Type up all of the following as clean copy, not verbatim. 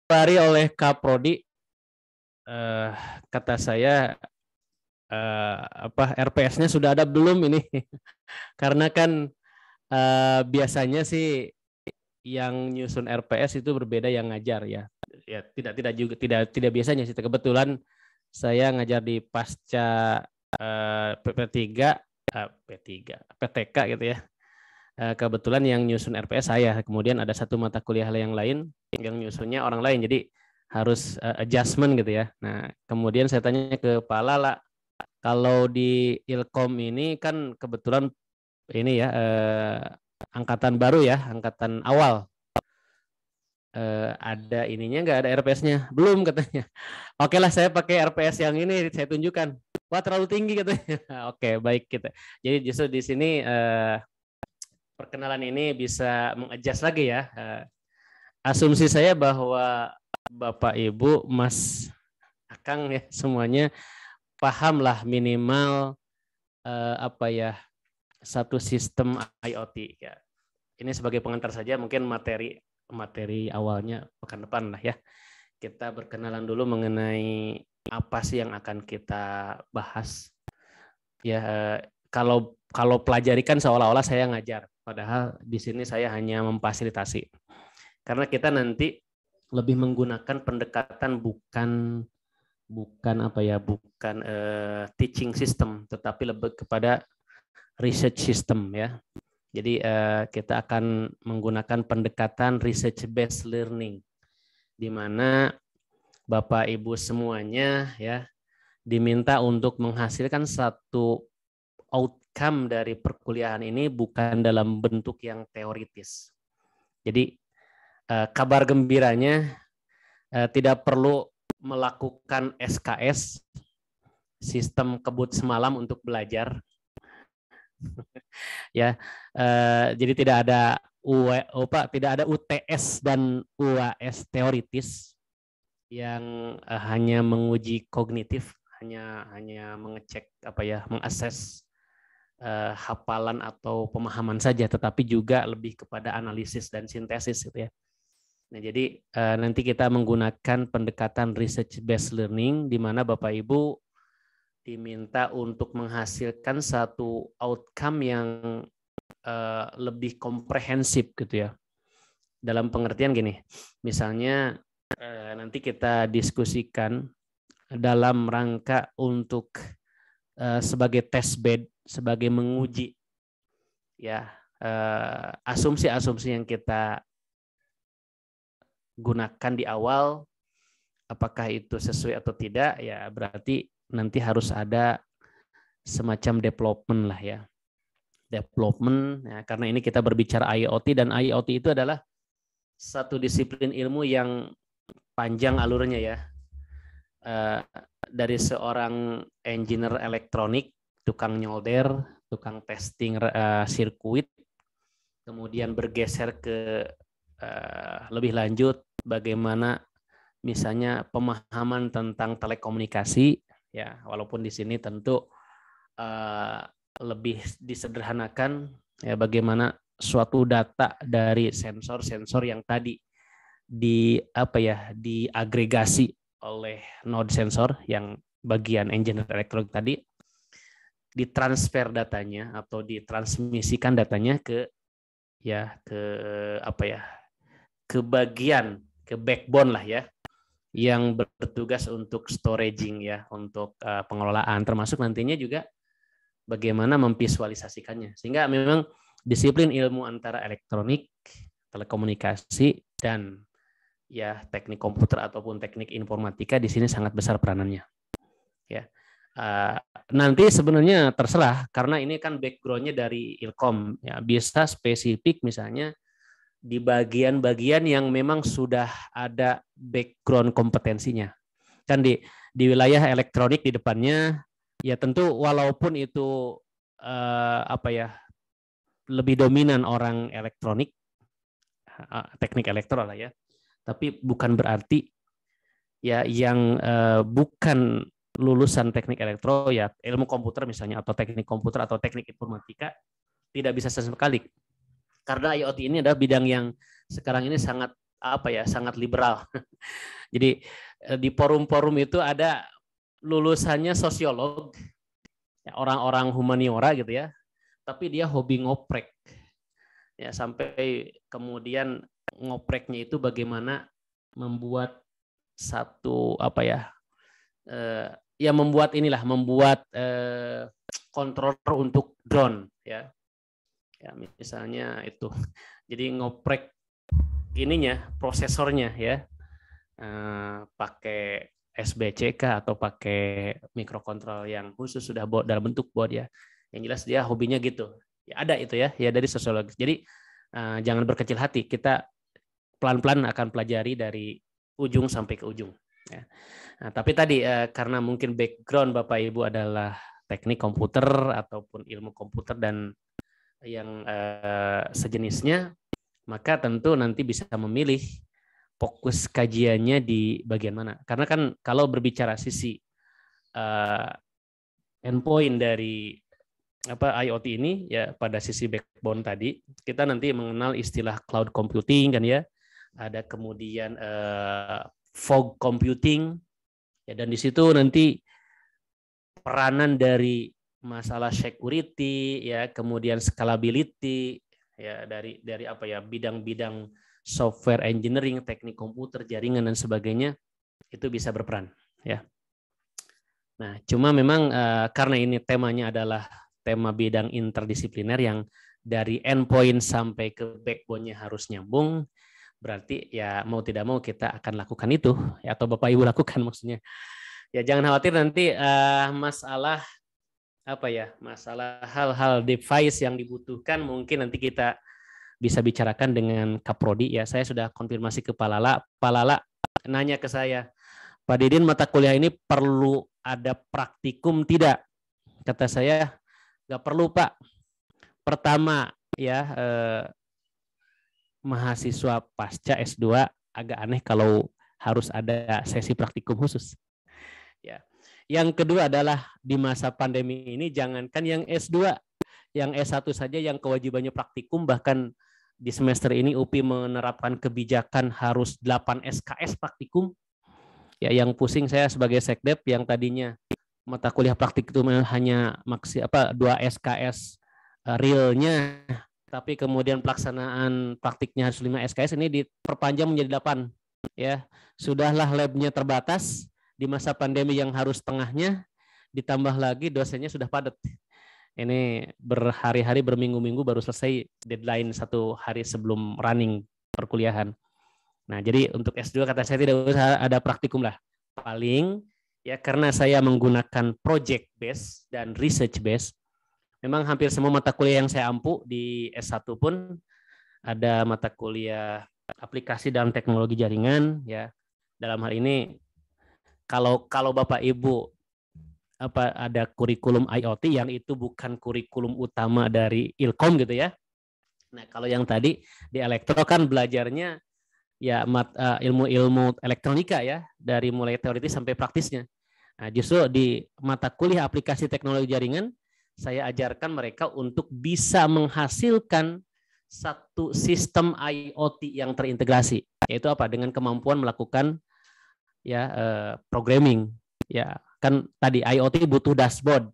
Hari oleh Kaprodi, eh, kata saya RPS-nya sudah ada belum ini? Karena kan biasanya sih yang nyusun RPS itu berbeda yang ngajar ya. Ya tidak juga tidak biasanya sih. Kebetulan saya ngajar di pasca PP3 P3 PTK gitu ya. Kebetulan yang nyusun RPS saya, kemudian ada satu mata kuliah yang lain yang nyusunnya orang lain, jadi harus adjustment gitu ya. Nah, kemudian saya tanya ke Pak Lala, kalau di Ilkom ini kan kebetulan ini ya angkatan baru ya, angkatan awal. Ada ininya nggak, ada RPS-nya? Belum katanya. Oke lah, saya pakai RPS yang ini, saya tunjukkan. Wah, terlalu tinggi katanya. Oke, baik kita. Jadi justru di sini perkenalan ini bisa mengadjust lagi ya. Asumsi saya bahwa Bapak Ibu Mas Akang ya semuanya paham lah minimal apa ya, satu sistem IoT ya. Ini sebagai pengantar saja, mungkin materi awalnya pekan depan lah ya. Kita berkenalan dulu mengenai apa sih yang akan kita bahas. Ya, kalau pelajari kan seolah-olah saya ngajar, padahal di sini saya hanya memfasilitasi. Karena kita nanti lebih menggunakan pendekatan bukan teaching system, tetapi lebih kepada research system ya. Jadi kita akan menggunakan pendekatan research based learning, di mana Bapak Ibu semuanya ya diminta untuk menghasilkan satu outcome dari perkuliahan ini bukan dalam bentuk yang teoritis. Jadi kabar gembiranya tidak perlu melakukan SKS, sistem kebut semalam untuk belajar. Ya, jadi tidak ada UTS dan UAS teoritis yang hanya menguji kognitif, hanya mengecek mengakses hafalan atau pemahaman saja, tetapi juga lebih kepada analisis dan sintesis gitu ya. Nah, jadi nanti kita menggunakan pendekatan research based learning, di mana Bapak Ibu diminta untuk menghasilkan satu outcome yang lebih komprehensif gitu ya. Dalam pengertian gini, misalnya nanti kita diskusikan dalam rangka untuk sebagai test bed, sebagai menguji ya asumsi-asumsi yang kita gunakan di awal, apakah itu sesuai atau tidak, ya berarti nanti harus ada semacam development lah ya. Development ya, karena ini kita berbicara IoT, dan IoT itu adalah satu disiplin ilmu yang panjang alurnya ya. Dari seorang engineer elektronik, tukang nyolder, tukang testing sirkuit, kemudian bergeser ke lebih lanjut bagaimana misalnya pemahaman tentang telekomunikasi ya, walaupun di sini tentu lebih disederhanakan ya, bagaimana suatu data dari sensor-sensor yang tadi diagregasi oleh node sensor yang bagian engineer elektronik tadi, ditransfer datanya atau ditransmisikan datanya ke backbone lah ya, yang bertugas untuk storaging ya, untuk pengelolaan, termasuk nantinya juga bagaimana memvisualisasikannya. Sehingga memang disiplin ilmu antara elektronik, telekomunikasi, dan ya teknik komputer ataupun teknik informatika di sini sangat besar peranannya. Ya. Nanti sebenarnya terserah, karena ini kan background-nya dari Ilkom ya, bisa spesifik misalnya di bagian-bagian yang memang sudah ada background kompetensinya. Kan di wilayah elektronik di depannya ya, tentu walaupun itu lebih dominan orang elektronik, teknik elektro lah ya, tapi bukan berarti ya yang bukan lulusan teknik elektro ya, ilmu komputer misalnya, atau teknik komputer atau teknik informatika tidak bisa sama sekali. Karena IoT ini adalah bidang yang sekarang ini sangat sangat liberal. Jadi di forum-forum itu ada lulusannya sosiolog, orang-orang humaniora gitu ya, tapi dia hobi ngoprek. Ya, sampai kemudian ngopreknya itu bagaimana membuat satu membuat controller untuk drone ya. Ya, misalnya itu. Jadi ngoprek prosesornya ya. Pakai SBCK atau pakai mikrokontrol yang khusus sudah dalam bentuk board ya. Yang jelas dia hobinya gitu. Ya ada itu ya dari sosiologis. Jadi jangan berkecil hati. Kita pelan-pelan akan pelajari dari ujung sampai ke ujung. Ya. Nah, tapi tadi karena mungkin background Bapak Ibu adalah teknik komputer ataupun ilmu komputer dan yang sejenisnya, maka tentu nanti bisa memilih fokus kajiannya di bagian mana. Karena kan kalau berbicara sisi endpoint dari IoT ini ya pada sisi backbone tadi, kita nanti mengenal istilah cloud computing kan ya. Ada kemudian fog computing ya, dan di situ nanti peranan dari masalah security ya, kemudian scalability ya dari bidang-bidang software engineering, teknik komputer, jaringan dan sebagainya itu bisa berperan ya. Nah, cuma memang karena ini temanya adalah tema bidang interdisipliner yang dari endpoint sampai ke backbone-nya harus nyambung, berarti ya mau tidak mau kita akan lakukan itu ya, atau Bapak Ibu lakukan maksudnya. Ya jangan khawatir nanti masalah hal-hal device yang dibutuhkan mungkin nanti kita bisa bicarakan dengan Kaprodi ya. Saya sudah konfirmasi ke Pak Lala. Pak Lala nanya ke saya, Pak Didin mata kuliah ini perlu ada praktikum tidak? Kata saya, nggak perlu Pak. Pertama ya mahasiswa pasca S2 agak aneh kalau harus ada sesi praktikum khusus. Ya. Yang kedua adalah di masa pandemi ini jangankan yang S2, yang S1 saja yang kewajibannya praktikum, bahkan di semester ini UPI menerapkan kebijakan harus 8 SKS praktikum. Ya, yang pusing saya sebagai sekdep yang tadinya mata kuliah praktikum hanya 2 SKS realnya, tapi kemudian pelaksanaan praktiknya harus 5 SKS, ini diperpanjang menjadi 8. Ya, sudahlah labnya terbatas di masa pandemi yang harus tengahnya, ditambah lagi dosennya sudah padat. Ini berhari-hari, berminggu-minggu baru selesai deadline 1 hari sebelum running perkuliahan. Nah, jadi untuk S2 kata saya tidak usah ada praktikum lah. Paling ya karena saya menggunakan project base dan research base, memang hampir semua mata kuliah yang saya ampu di S1 pun ada mata kuliah aplikasi dalam teknologi jaringan ya. Dalam hal ini kalau Bapak Ibu ada kurikulum IoT yang itu bukan kurikulum utama dari Ilkom gitu ya. Nah, kalau yang tadi di elektro kan belajarnya ya ilmu-ilmu elektronika ya, dari mulai teoritis sampai praktisnya. Nah, justru di mata kuliah aplikasi teknologi jaringan saya ajarkan mereka untuk bisa menghasilkan satu sistem IoT yang terintegrasi, yaitu dengan kemampuan melakukan ya programming. Ya, kan tadi IoT butuh dashboard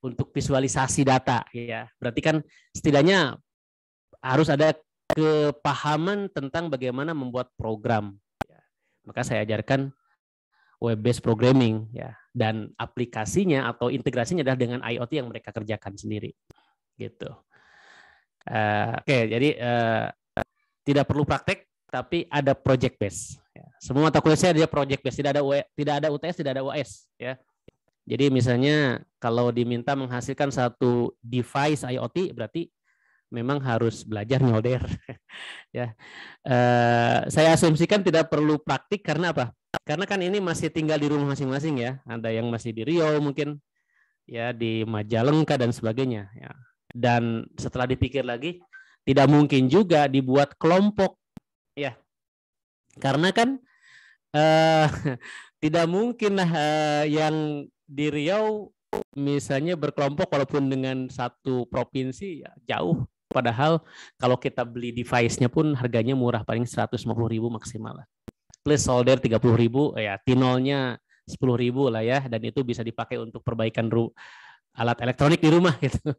untuk visualisasi data ya. Berarti kan setidaknya harus ada kepahaman tentang bagaimana membuat program. Ya. Maka saya ajarkan web based programming ya, dan aplikasinya atau integrasinya adalah dengan IoT yang mereka kerjakan sendiri. Gitu. Oke, jadi tidak perlu praktek, tapi ada project base. Ya. Semua mata kuliah saya ada project base, tidak ada UTS, tidak ada UAS. Ya. Jadi misalnya kalau diminta menghasilkan satu device IoT, berarti memang harus belajar nyolder. Ya. Saya asumsikan tidak perlu praktik karena apa? Karena kan ini masih tinggal di rumah masing-masing ya. Ada yang masih di Riau mungkin, ya di Majalengka dan sebagainya. Ya. Dan setelah dipikir lagi, tidak mungkin juga dibuat kelompok, ya. Karena kan tidak mungkin lah yang di Riau misalnya berkelompok walaupun dengan satu provinsi ya, jauh. Padahal kalau kita beli device-nya pun harganya murah, paling 150.000 maksimal lah. Plus solder 30.000, ya T0-nya 10.000 lah ya, dan itu bisa dipakai untuk perbaikan alat elektronik di rumah gitu.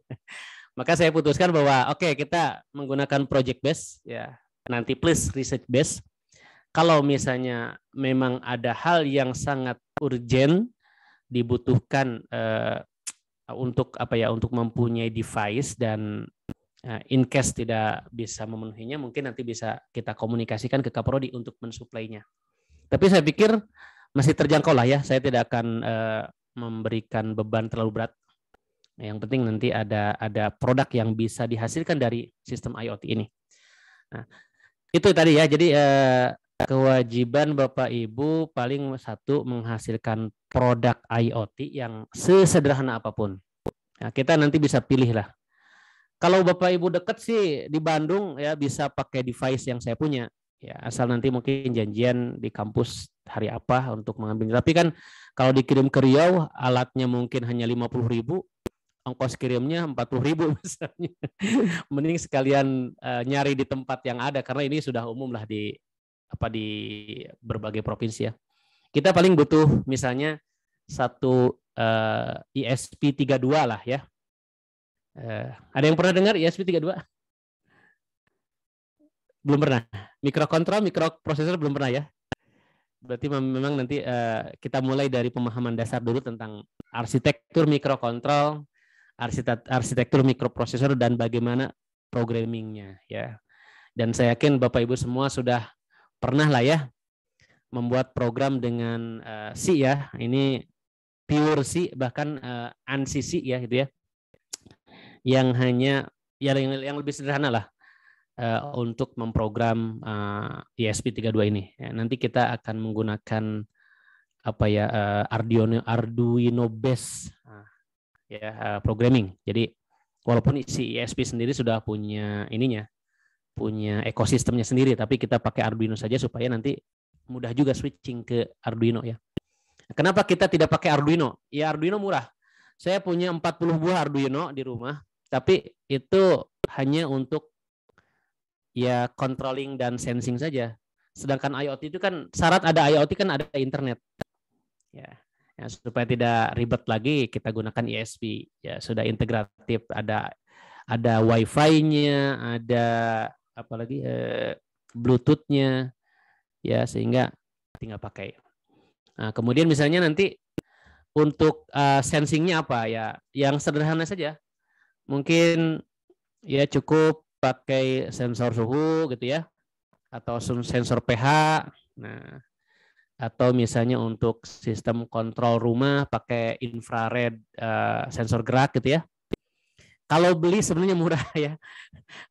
Maka saya putuskan bahwa oke, kita menggunakan project base ya, nanti plus research base. Kalau misalnya memang ada hal yang sangat urgent dibutuhkan untuk untuk mempunyai device dan in case tidak bisa memenuhinya, mungkin nanti bisa kita komunikasikan ke Kaprodi untuk mensuplainya. Tapi saya pikir masih terjangkau lah ya. Saya tidak akan memberikan beban terlalu berat. Yang penting nanti ada produk yang bisa dihasilkan dari sistem IoT ini. Nah, itu tadi ya. Jadi kewajiban Bapak Ibu paling satu menghasilkan produk IoT yang sesederhana apapun. Nah, kita nanti bisa pilih lah. Kalau Bapak Ibu dekat sih di Bandung ya bisa pakai device yang saya punya. Ya, asal nanti mungkin janjian di kampus hari apa untuk mengambil. Tapi kan kalau dikirim ke Riau alatnya mungkin hanya 50.000, ongkos kirimnya 40.000 misalnya. Mending sekalian nyari di tempat yang ada karena ini sudah umum lah di berbagai provinsi ya. Kita paling butuh misalnya satu ESP32 lah ya. Ada yang pernah dengar ESP32? Belum pernah. Mikrokontrol, mikroprosesor belum pernah ya. Berarti memang nanti kita mulai dari pemahaman dasar dulu tentang arsitektur mikrokontrol, arsitektur mikroprosesor dan bagaimana programmingnya ya. Dan saya yakin Bapak Ibu semua sudah pernah lah ya membuat program dengan C ya. Ini pure C bahkan ANSI C ya gitu ya. Yang hanya yang lebih sederhana lah untuk memprogram ESP32 ini. Ya, nanti kita akan menggunakan Arduino based programming. Jadi walaupun si ESP sendiri sudah punya punya ekosistemnya sendiri, tapi kita pakai Arduino saja supaya nanti mudah juga switching ke Arduino ya. Kenapa kita tidak pakai Arduino? Ya Arduino murah. Saya punya 40 buah Arduino di rumah, tapi itu hanya untuk ya controlling dan sensing saja. Sedangkan IoT itu kan syarat ada IoT kan ada internet. Ya, supaya tidak ribet lagi kita gunakan ESP. Ya sudah integratif, ada Wi-Fi-nya, ada apalagi Bluetooth-nya. Ya sehingga tinggal pakai. Nah, kemudian misalnya nanti untuk sensingnya apa ya? Yang sederhana saja. Mungkin ya cukup pakai sensor suhu gitu ya, atau sensor pH. Nah, atau misalnya untuk sistem kontrol rumah pakai infrared sensor gerak gitu ya. Kalau beli sebenarnya murah ya.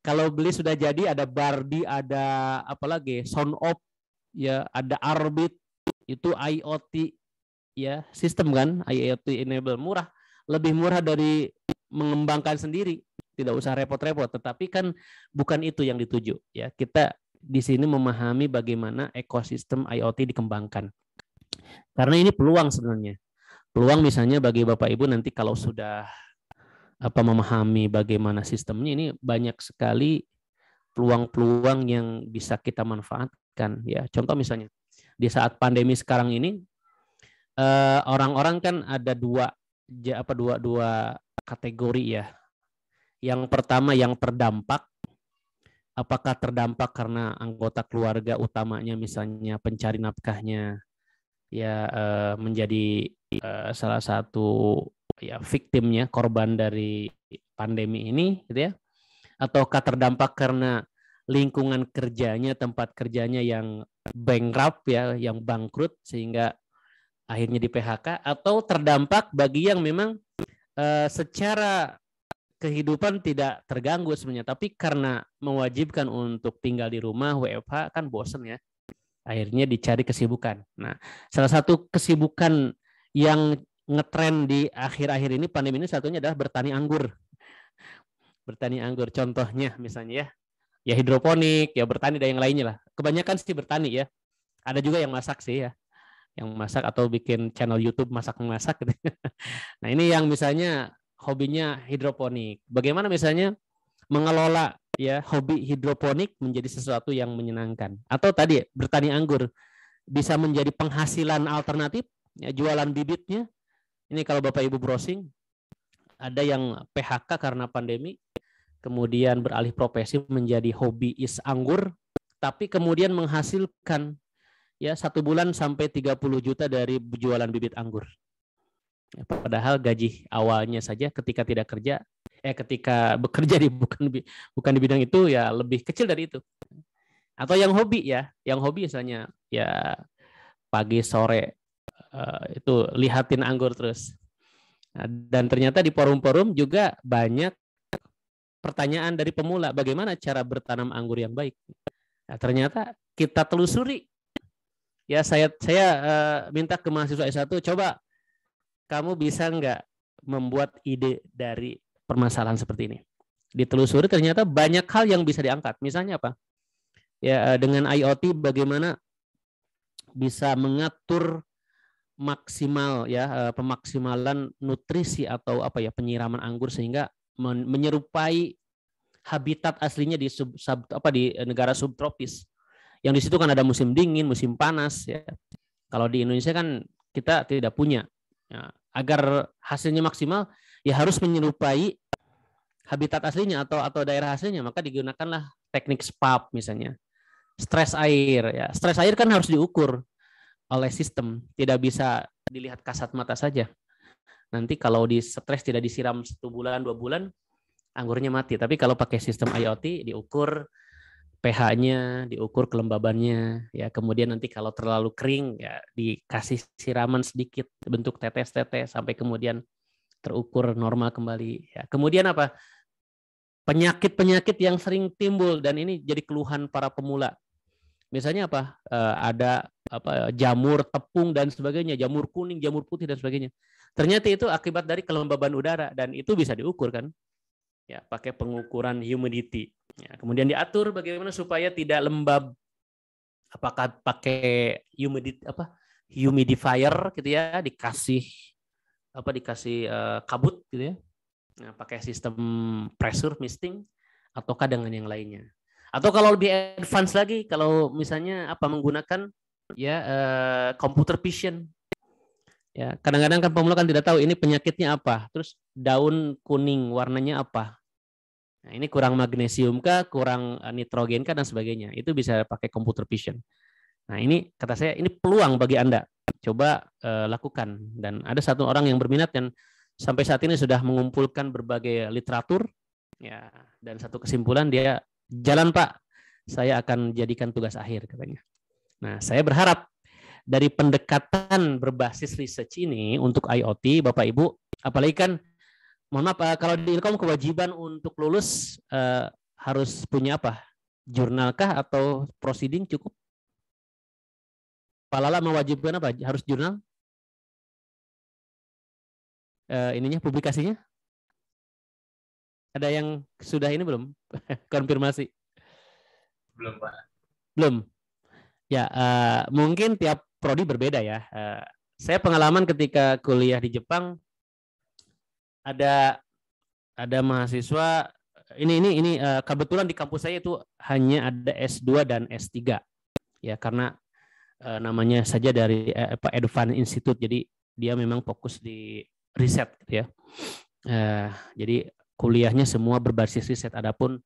Kalau beli sudah jadi ada Bardi, ada apalagi Sonoff ya, ada Arbit, itu IoT ya, sistem kan IoT enable, murah, lebih murah dari mengembangkan sendiri. Tidak usah repot-repot, tetapi kan bukan itu yang dituju ya. Kita di sini memahami bagaimana ekosistem IoT dikembangkan. Karena ini peluang sebenarnya. Peluang misalnya bagi Bapak Ibu nanti kalau sudah memahami bagaimana sistemnya, ini banyak sekali peluang-peluang yang bisa kita manfaatkan ya. Contoh misalnya di saat pandemi sekarang ini orang-orang kan ada dua kategori ya. Yang pertama yang terdampak, apakah terdampak karena anggota keluarga utamanya misalnya pencari nafkahnya ya menjadi salah satu ya victimnya, korban dari pandemi ini gitu ya, ataukah terdampak karena lingkungan kerjanya, tempat kerjanya yang bankrupt ya, yang bangkrut sehingga akhirnya di PHK, atau terdampak bagi yang memang secara kehidupan tidak terganggu sebenarnya, tapi karena mewajibkan untuk tinggal di rumah WFH kan bosen ya, akhirnya dicari kesibukan. Nah, salah satu kesibukan yang ngetren di akhir-akhir ini pandemi ini satunya adalah bertani anggur. Bertani anggur contohnya misalnya ya hidroponik, ya bertani dan yang lainnya lah. Kebanyakan sih bertani ya. Ada juga yang masak sih ya. Yang masak atau bikin channel YouTube masak-masak gitu. Nah, ini yang misalnya hobinya hidroponik. Bagaimana misalnya mengelola ya hobi hidroponik menjadi sesuatu yang menyenangkan. Atau tadi bertani anggur bisa menjadi penghasilan alternatif, ya, jualan bibitnya. Ini kalau Bapak Ibu browsing, ada yang PHK karena pandemi, kemudian beralih profesi menjadi hobiis anggur, tapi kemudian menghasilkan ya 1 bulan sampai 30 juta dari jualan bibit anggur. Ya, padahal gaji awalnya saja ketika tidak kerja, ketika bekerja bukan di bidang itu ya lebih kecil dari itu. Atau yang hobi ya, yang hobi misalnya ya pagi sore itu lihatin anggur terus. Nah, dan ternyata di forum-forum juga banyak pertanyaan dari pemula, bagaimana cara bertanam anggur yang baik. Nah, ternyata kita telusuri. Ya saya minta ke mahasiswa S1, coba kamu bisa nggak membuat ide dari permasalahan seperti ini. Ditelusuri ternyata banyak hal yang bisa diangkat. Misalnya apa? Ya dengan IoT bagaimana bisa mengatur maksimal ya pemaksimalan nutrisi atau apa ya penyiraman anggur sehingga menyerupai habitat aslinya di di negara subtropis. Yang di situ kan ada musim dingin, musim panas ya. Kalau di Indonesia kan kita tidak punya. Ya, agar hasilnya maksimal ya harus menyerupai habitat aslinya atau daerah aslinya, maka digunakanlah teknik SPAP misalnya. Stres air ya. Stres air kan harus diukur oleh sistem, tidak bisa dilihat kasat mata saja. Nanti kalau di stres tidak disiram 1 bulan, 2 bulan, anggurnya mati. Tapi kalau pakai sistem IoT, diukur pH-nya, diukur kelembabannya, ya kemudian nanti kalau terlalu kering, ya dikasih siraman sedikit, bentuk tetes-tetes sampai kemudian terukur normal kembali. Ya, kemudian apa? Penyakit-penyakit yang sering timbul dan ini jadi keluhan para pemula. Misalnya apa? Ada jamur tepung dan sebagainya, jamur kuning, jamur putih dan sebagainya. Ternyata itu akibat dari kelembaban udara dan itu bisa diukur kan? Ya, pakai pengukuran humidity. Ya, kemudian diatur bagaimana supaya tidak lembab. Apakah pakai humidifier gitu ya, dikasih kabut gitu ya. Nah, pakai sistem pressure misting ataukah dengan yang lainnya. Atau kalau lebih advance lagi, kalau misalnya menggunakan ya computer vision. Ya, kadang-kadang kan pemula kan tidak tahu ini penyakitnya apa. Terus daun kuning warnanya apa? Nah, ini kurang magnesium kah, kurang nitrogen kah dan sebagainya. Itu bisa pakai computer vision. Nah, ini kata saya ini peluang bagi Anda. Coba lakukan dan ada satu orang yang berminat dan sampai saat ini sudah mengumpulkan berbagai literatur ya dan satu kesimpulan dia jalan Pak, saya akan jadikan tugas akhir katanya. Nah, saya berharap dari pendekatan berbasis research ini untuk IoT, Bapak Ibu, apalagi kan, mohon maaf, kalau di Ilkom kewajiban untuk lulus harus punya apa? Jurnal kah atau proceeding cukup? Pak Lala mewajibkan apa? Harus jurnal? Ininya publikasinya? Ada yang sudah ini belum? Konfirmasi? Belum Pak. Belum. Ya, mungkin tiap prodi berbeda ya. Saya pengalaman ketika kuliah di Jepang ada mahasiswa ini kebetulan di kampus saya itu hanya ada S2 dan S3 ya karena namanya saja dari Advanced Institute, jadi dia memang fokus di riset gitu ya. Jadi kuliahnya semua berbasis riset, adapun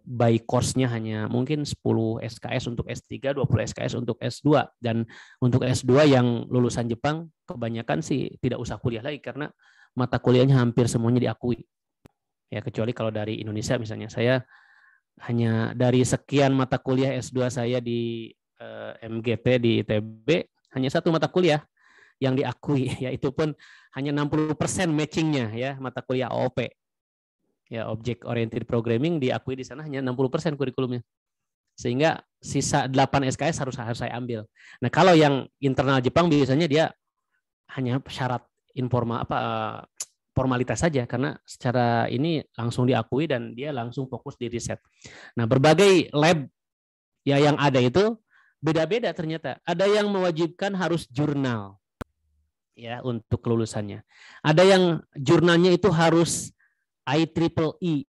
by course-nya hanya mungkin 10 SKS untuk S3, 20 SKS untuk S2. Dan untuk S2 yang lulusan Jepang kebanyakan sih tidak usah kuliah lagi karena mata kuliahnya hampir semuanya diakui. Ya, kecuali kalau dari Indonesia misalnya, saya hanya dari sekian mata kuliah S2 saya di MGT di ITB, hanya 1 mata kuliah yang diakui, yaitu pun hanya 60% matchingnya ya, mata kuliah OOP. Ya, Object Oriented Programming diakui di sana hanya 60% kurikulumnya. Sehingga sisa 8 SKS harus saya ambil. Nah, kalau yang internal Jepang biasanya dia hanya syarat formalitas saja karena secara ini langsung diakui dan dia langsung fokus di riset. Nah, berbagai lab ya yang ada itu beda-beda ternyata. Ada yang mewajibkan harus jurnal ya untuk kelulusannya. Ada yang jurnalnya itu harus IEEE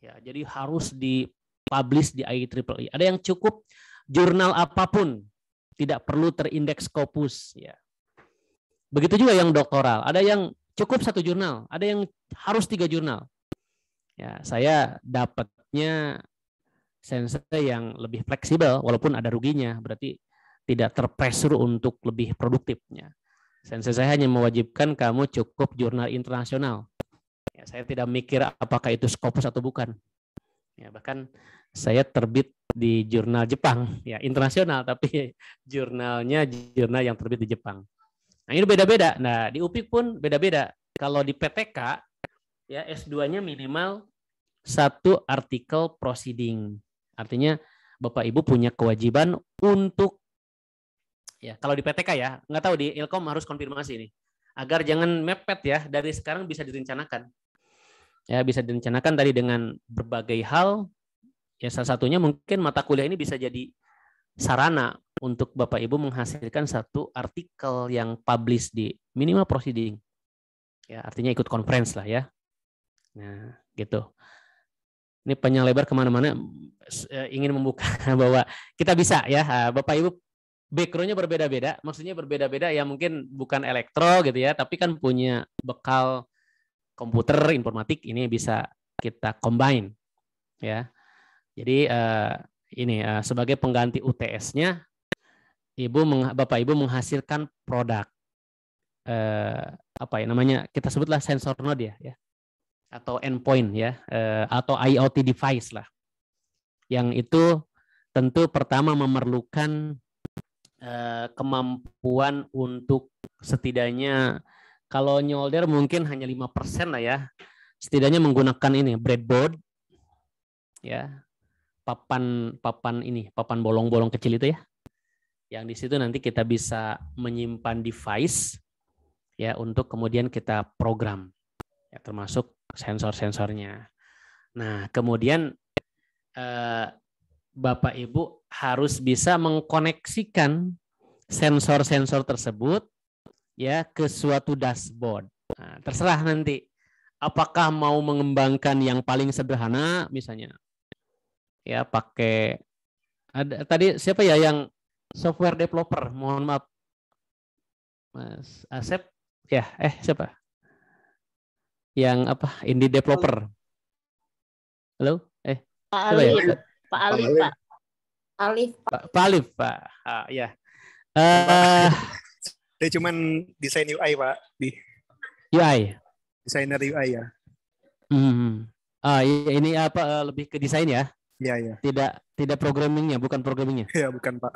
Ya, jadi harus dipublish di IEEE. Ada yang cukup jurnal apapun, tidak perlu terindeks Scopus. Ya. Begitu juga yang doktoral. Ada yang cukup 1 jurnal, ada yang harus 3 jurnal. Ya, saya dapatnya sensei yang lebih fleksibel, walaupun ada ruginya, berarti tidak terpressure untuk lebih produktifnya. Sensei saya hanya mewajibkan kamu cukup jurnal internasional. Ya, saya tidak mikir apakah itu Scopus atau bukan. Ya, bahkan saya terbit di jurnal Jepang, ya internasional, tapi jurnalnya jurnal yang terbit di Jepang. Nah ini beda-beda. Nah di UPIK pun beda-beda. Kalau di PTK, ya S2-nya minimal 1 artikel proceeding. Artinya Bapak Ibu punya kewajiban untuk, ya kalau di PTK ya, nggak tahu di Ilkom harus konfirmasi nih, agar jangan mepet ya, dari sekarang bisa direncanakan. Ya bisa direncanakan tadi dengan berbagai hal, ya salah satunya mungkin mata kuliah ini bisa jadi sarana untuk Bapak Ibu menghasilkan 1 artikel yang publish di minimal proceeding. Ya, artinya ikut conference lah ya. Nah, gitu. Ini panjang lebar kemana-mana, ingin membuka bahwa kita bisa ya, Bapak Ibu background-nya berbeda-beda, maksudnya berbeda-beda ya mungkin bukan elektro gitu ya, tapi kan punya bekal komputer, informatik, ini bisa kita combine ya. Jadi ini sebagai pengganti UTS-nya, Bapak Ibu menghasilkan produk apa ya namanya, kita sebutlah sensor node ya, atau endpoint ya, atau IoT device lah. Yang itu tentu pertama memerlukan kemampuan untuk setidaknya, kalau nyolder mungkin hanya 5% lah ya, setidaknya menggunakan ini breadboard ya, papan bolong-bolong kecil itu ya, yang di situ nanti kita bisa menyimpan device ya untuk kemudian kita program ya, termasuk sensor-sensornya. Nah kemudian Bapak Ibu harus bisa mengkoneksikan sensor-sensor tersebut ya ke suatu dashboard. Nah, terserah nanti apakah mau mengembangkan yang paling sederhana misalnya ya pakai, ada tadi siapa ya yang software developer, mohon maaf Mas Asep ya, siapa yang apa indie developer, halo Pak siapa ya, Alif, Pak Alif, Pak Alif. Pak Alif Pak, ya Dia cuman desain UI Pak, di UI desainer UI ya. Ini apa lebih ke desain ya? Iya. Tidak programmingnya, bukan programmingnya. Ya bukan Pak.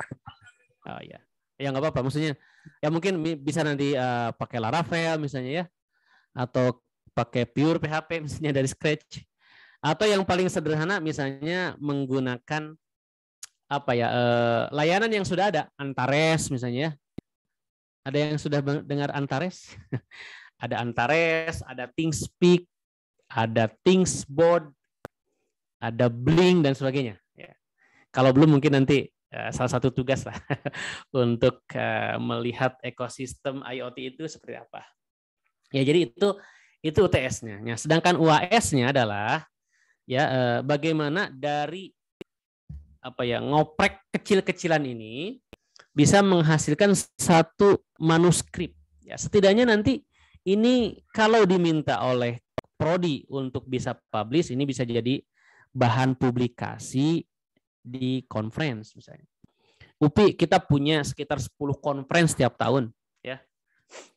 Oh ya, ya nggak apa-apa. Maksudnya ya mungkin bisa nanti pakai Laravel misalnya ya, atau pakai pure PHP misalnya dari scratch, atau yang paling sederhana misalnya menggunakan apa ya layanan yang sudah ada, Antares misalnya. Ada yang sudah dengar Antares? Ada Antares, ada ThinkSpeak, ada Thingsboard, ada Blink dan sebagainya. Ya. Kalau belum mungkin nanti salah satu tugas lah untuk melihat ekosistem IoT itu seperti apa. Ya jadi itu UTS-nya. Ya, sedangkan UAS-nya adalah ya bagaimana dari apa ya ngoprek kecil-kecilan ini bisa menghasilkan 1 manuskrip. Ya setidaknya nanti ini kalau diminta oleh prodi untuk bisa publish, ini bisa jadi bahan publikasi di conference misalnya. UPI kita punya sekitar 10 conference setiap tahun ya.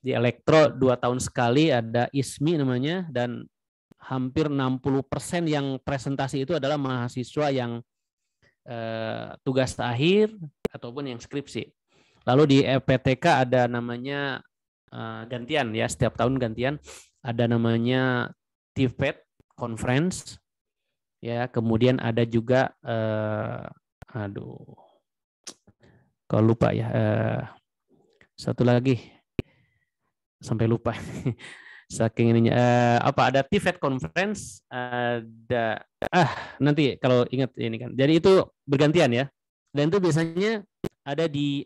Di elektro 2 tahun sekali ada ISMI namanya, dan hampir 60% yang presentasi itu adalah mahasiswa yang tugas akhir ataupun yang skripsi. Lalu di PTK ada namanya gantian ya, setiap tahun gantian, ada namanya TIFET conference ya, kemudian ada juga kalau lupa ya, satu lagi sampai lupa saking ininya, ada TIFET conference, ada nanti kalau ingat ini kan. Jadi itu bergantian ya, dan itu biasanya ada di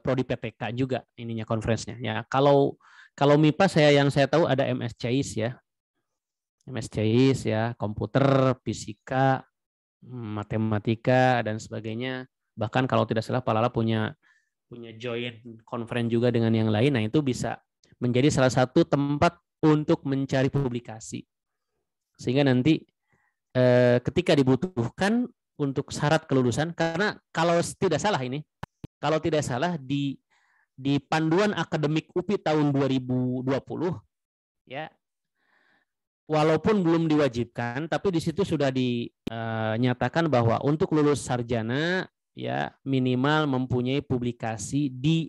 prodi PTK juga ininya conference-nya ya. Kalau MIPA yang saya tahu ada MS CIS ya. MSCIS ya, komputer, fisika, matematika dan sebagainya. Bahkan kalau tidak salah Pak Lala punya joint conference juga dengan yang lain. Nah, itu bisa menjadi salah satu tempat untuk mencari publikasi. Sehingga nanti ketika dibutuhkan untuk syarat kelulusan, karena kalau tidak salah di panduan akademik UPI tahun 2020 ya, walaupun belum diwajibkan, tapi di situ sudah dinyatakan bahwa untuk lulus sarjana ya minimal mempunyai publikasi di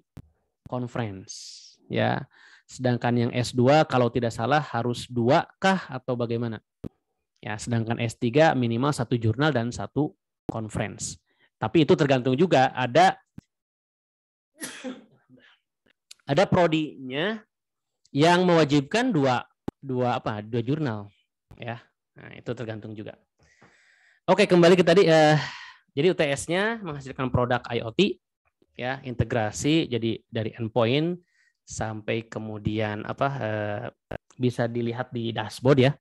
conference ya. Sedangkan yang S2 kalau tidak salah harus 2 kah atau bagaimana? Ya, sedangkan S3 minimal 1 jurnal dan 1 conference. Tapi itu tergantung juga, ada prodinya yang mewajibkan dua jurnal ya. Nah, itu tergantung juga. Oke, kembali ke tadi jadi UTS-nya menghasilkan produk IoT ya, integrasi jadi dari endpoint sampai kemudian bisa dilihat di dashboard ya.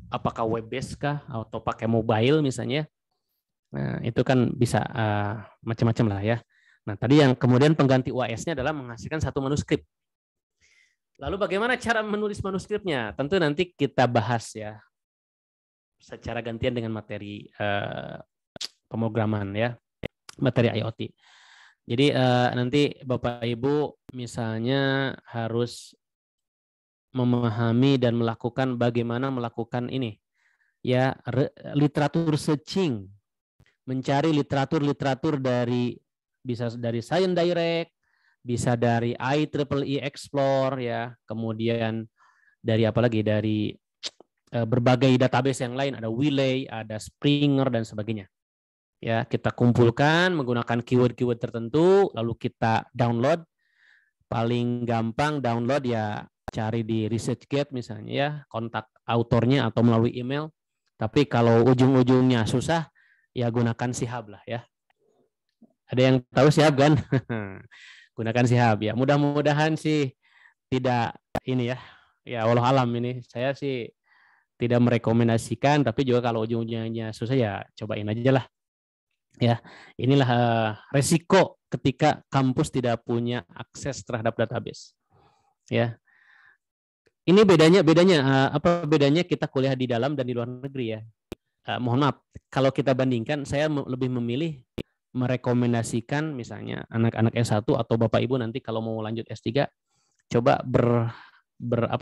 Apakah web based kah atau pakai mobile misalnya. Nah, itu kan bisa macam-macam lah ya. Nah, tadi yang kemudian pengganti UAS-nya adalah menghasilkan 1 manuskrip. Lalu bagaimana cara menulis manuskripnya? Tentu nanti kita bahas ya secara gantian dengan materi pemrograman ya, materi IoT. Jadi nanti Bapak Ibu misalnya harus memahami dan melakukan bagaimana melakukan ini ya, literatur searching, mencari literatur bisa dari Science Direct, bisa dari IEEE Explore ya, kemudian dari berbagai database yang lain, ada Wiley, ada Springer dan sebagainya. Ya, kita kumpulkan menggunakan keyword-keyword tertentu, lalu kita download. Paling gampang download ya cari di ResearchGate misalnya ya, kontak autornya atau melalui email. Tapi kalau ujung-ujungnya susah, ya gunakan Shihab lah ya. Ada yang tahu Shihab kan? Gunakan Shihab ya. Mudah-mudahan sih tidak ini ya. Ya wallahu alam, ini saya sih tidak merekomendasikan, tapi juga kalau ujung-ujungnya susah ya cobain aja lah. Ya, inilah resiko ketika kampus tidak punya akses terhadap database. Ya. Ini bedanya apa bedanya kita kuliah di dalam dan di luar negeri ya. Mohon maaf, kalau kita bandingkan, saya lebih memilih merekomendasikan misalnya anak-anak S1 atau Bapak Ibu nanti kalau mau lanjut S3 coba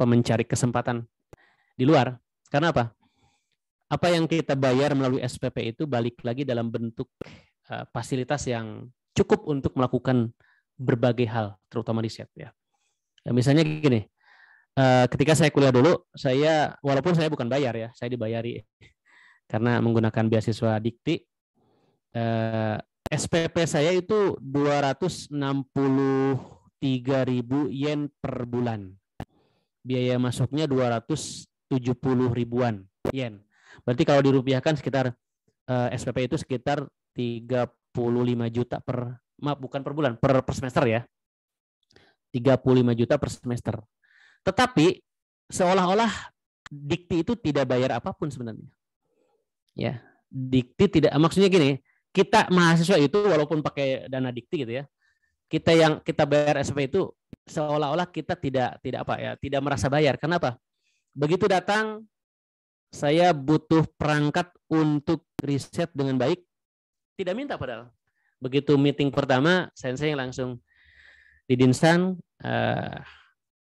mencari kesempatan di luar. Karena apa? Apa yang kita bayar melalui SPP itu balik lagi dalam bentuk fasilitas yang cukup untuk melakukan berbagai hal, terutama riset ya. Misalnya gini, ketika saya kuliah dulu, walaupun saya bukan bayar ya, saya dibayari karena menggunakan beasiswa Dikti. SPP saya itu 263.000 yen per bulan. Biaya masuknya 270 ribuan yen. Berarti kalau dirupiahkan sekitar SPP itu sekitar 35 juta bukan per bulan, per semester ya. 35 juta per semester. Tetapi seolah-olah Dikti itu tidak bayar apapun sebenarnya. Ya, Dikti tidak, maksudnya gini, kita mahasiswa itu walaupun pakai dana Dikti gitu ya, kita bayar SPP itu seolah-olah kita tidak merasa bayar. Kenapa? Begitu datang, saya butuh perangkat untuk riset dengan baik, tidak minta padahal. Begitu meeting pertama, sensei langsung, Didinsan,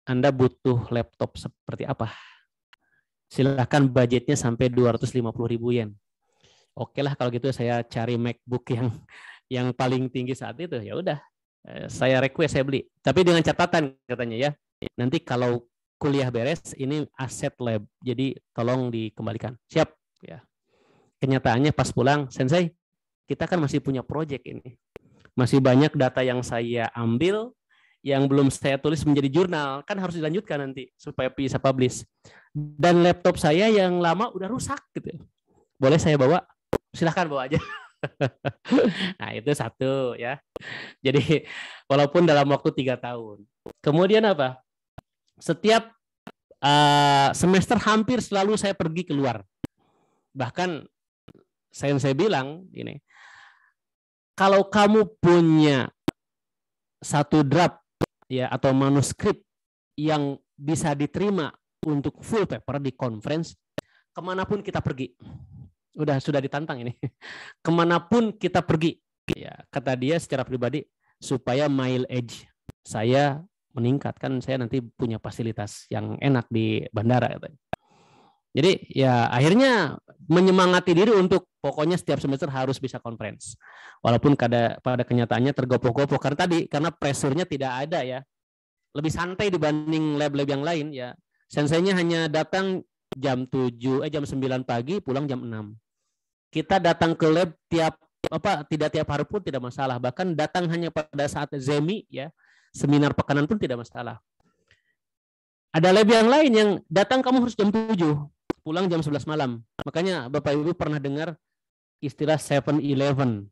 Anda butuh laptop seperti apa? Silahkan budgetnya sampai 250.000 yen. Oke lah kalau gitu saya cari MacBook yang paling tinggi saat itu. Ya udah, saya request, saya beli. Tapi dengan catatan katanya ya, nanti kalau kuliah beres ini aset lab, jadi tolong dikembalikan. Siap ya. Kenyataannya pas pulang, sensei, kita kan masih punya project ini. Masih banyak data yang saya ambil yang belum saya tulis menjadi jurnal, kan harus dilanjutkan nanti supaya bisa publish. Dan laptop saya yang lama udah rusak gitu. Boleh saya bawa? Silahkan bawa aja. Nah, itu satu ya. Jadi walaupun dalam waktu 3 tahun. Kemudian apa? Setiap semester hampir selalu saya pergi keluar. Bahkan saya bilang ini, kalau kamu punya satu draft ya atau manuskrip yang bisa diterima untuk full paper di conference, kemanapun kita pergi, sudah ditantang ini, kemanapun kita pergi, ya kata dia secara pribadi, supaya mileage saya meningkat, kan saya nanti punya fasilitas yang enak di bandara katanya. Jadi ya akhirnya menyemangati diri untuk pokoknya setiap semester harus bisa conference. Walaupun pada kenyataannya tergopoh-gopoh karena pressure-nya tidak ada ya. Lebih santai dibanding lab-lab yang lain ya. Senseinya hanya datang jam 9 pagi, pulang jam 6. Kita datang ke lab tidak tiap hari pun tidak masalah. Bahkan datang hanya pada saat zemi ya, seminar pekanan pun tidak masalah. Ada lab yang lain yang datang kamu harus jam 7. Pulang jam 11 malam. Makanya Bapak Ibu pernah dengar istilah 7-Eleven.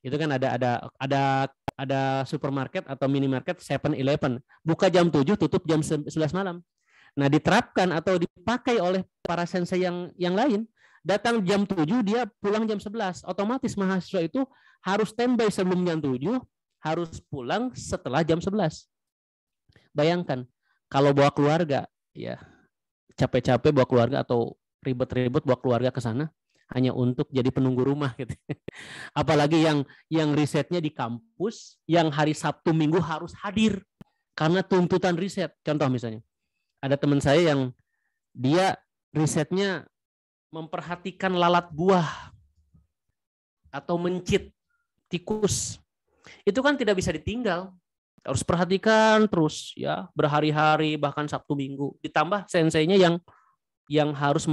Itu kan ada supermarket atau minimarket 7-Eleven. Buka jam 7, tutup jam 11 malam. Nah, diterapkan atau dipakai oleh para sensei yang lain. Datang jam 7, dia pulang jam 11. Otomatis mahasiswa itu harus standby sebelum jam 7, harus pulang setelah jam 11. Bayangkan, kalau bawa keluarga, ya capek-capek bawa keluarga atau ribet-ribet bawa keluarga ke sana hanya untuk jadi penunggu rumah gitu. Apalagi yang risetnya di kampus, yang hari Sabtu Minggu harus hadir karena tuntutan riset. Contoh misalnya, ada teman saya yang dia risetnya memperhatikan lalat buah atau mencit tikus. Itu kan tidak bisa ditinggal. Harus perhatikan terus ya, berhari-hari bahkan Sabtu Minggu. Ditambah senseinya yang harus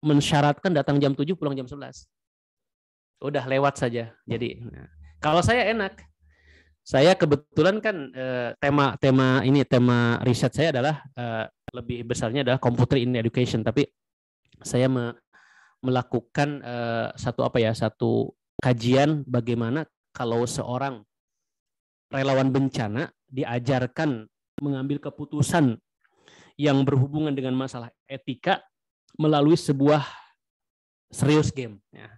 mensyaratkan datang jam 7 pulang jam 11. Udah lewat saja. Jadi kalau saya enak. Saya kebetulan kan tema riset saya adalah lebih besarnya adalah computer in education, tapi saya melakukan satu kajian bagaimana kalau seorang relawan bencana diajarkan mengambil keputusan yang berhubungan dengan masalah etika melalui sebuah serious game. Ya.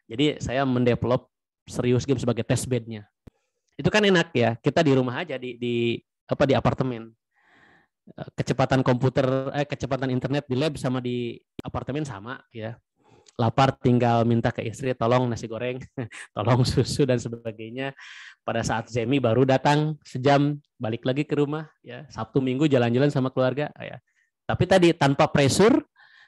Jadi saya mendevelop serious game sebagai test bed-nya. Itu kan enak ya, kita di rumah aja di apartemen. Kecepatan internet di lab sama di apartemen sama ya. Lapar tinggal minta ke istri tolong nasi goreng, tolong susu dan sebagainya. Pada saat zemi baru datang sejam, balik lagi ke rumah ya. Sabtu Minggu jalan-jalan sama keluarga ya. Tapi tadi tanpa pressure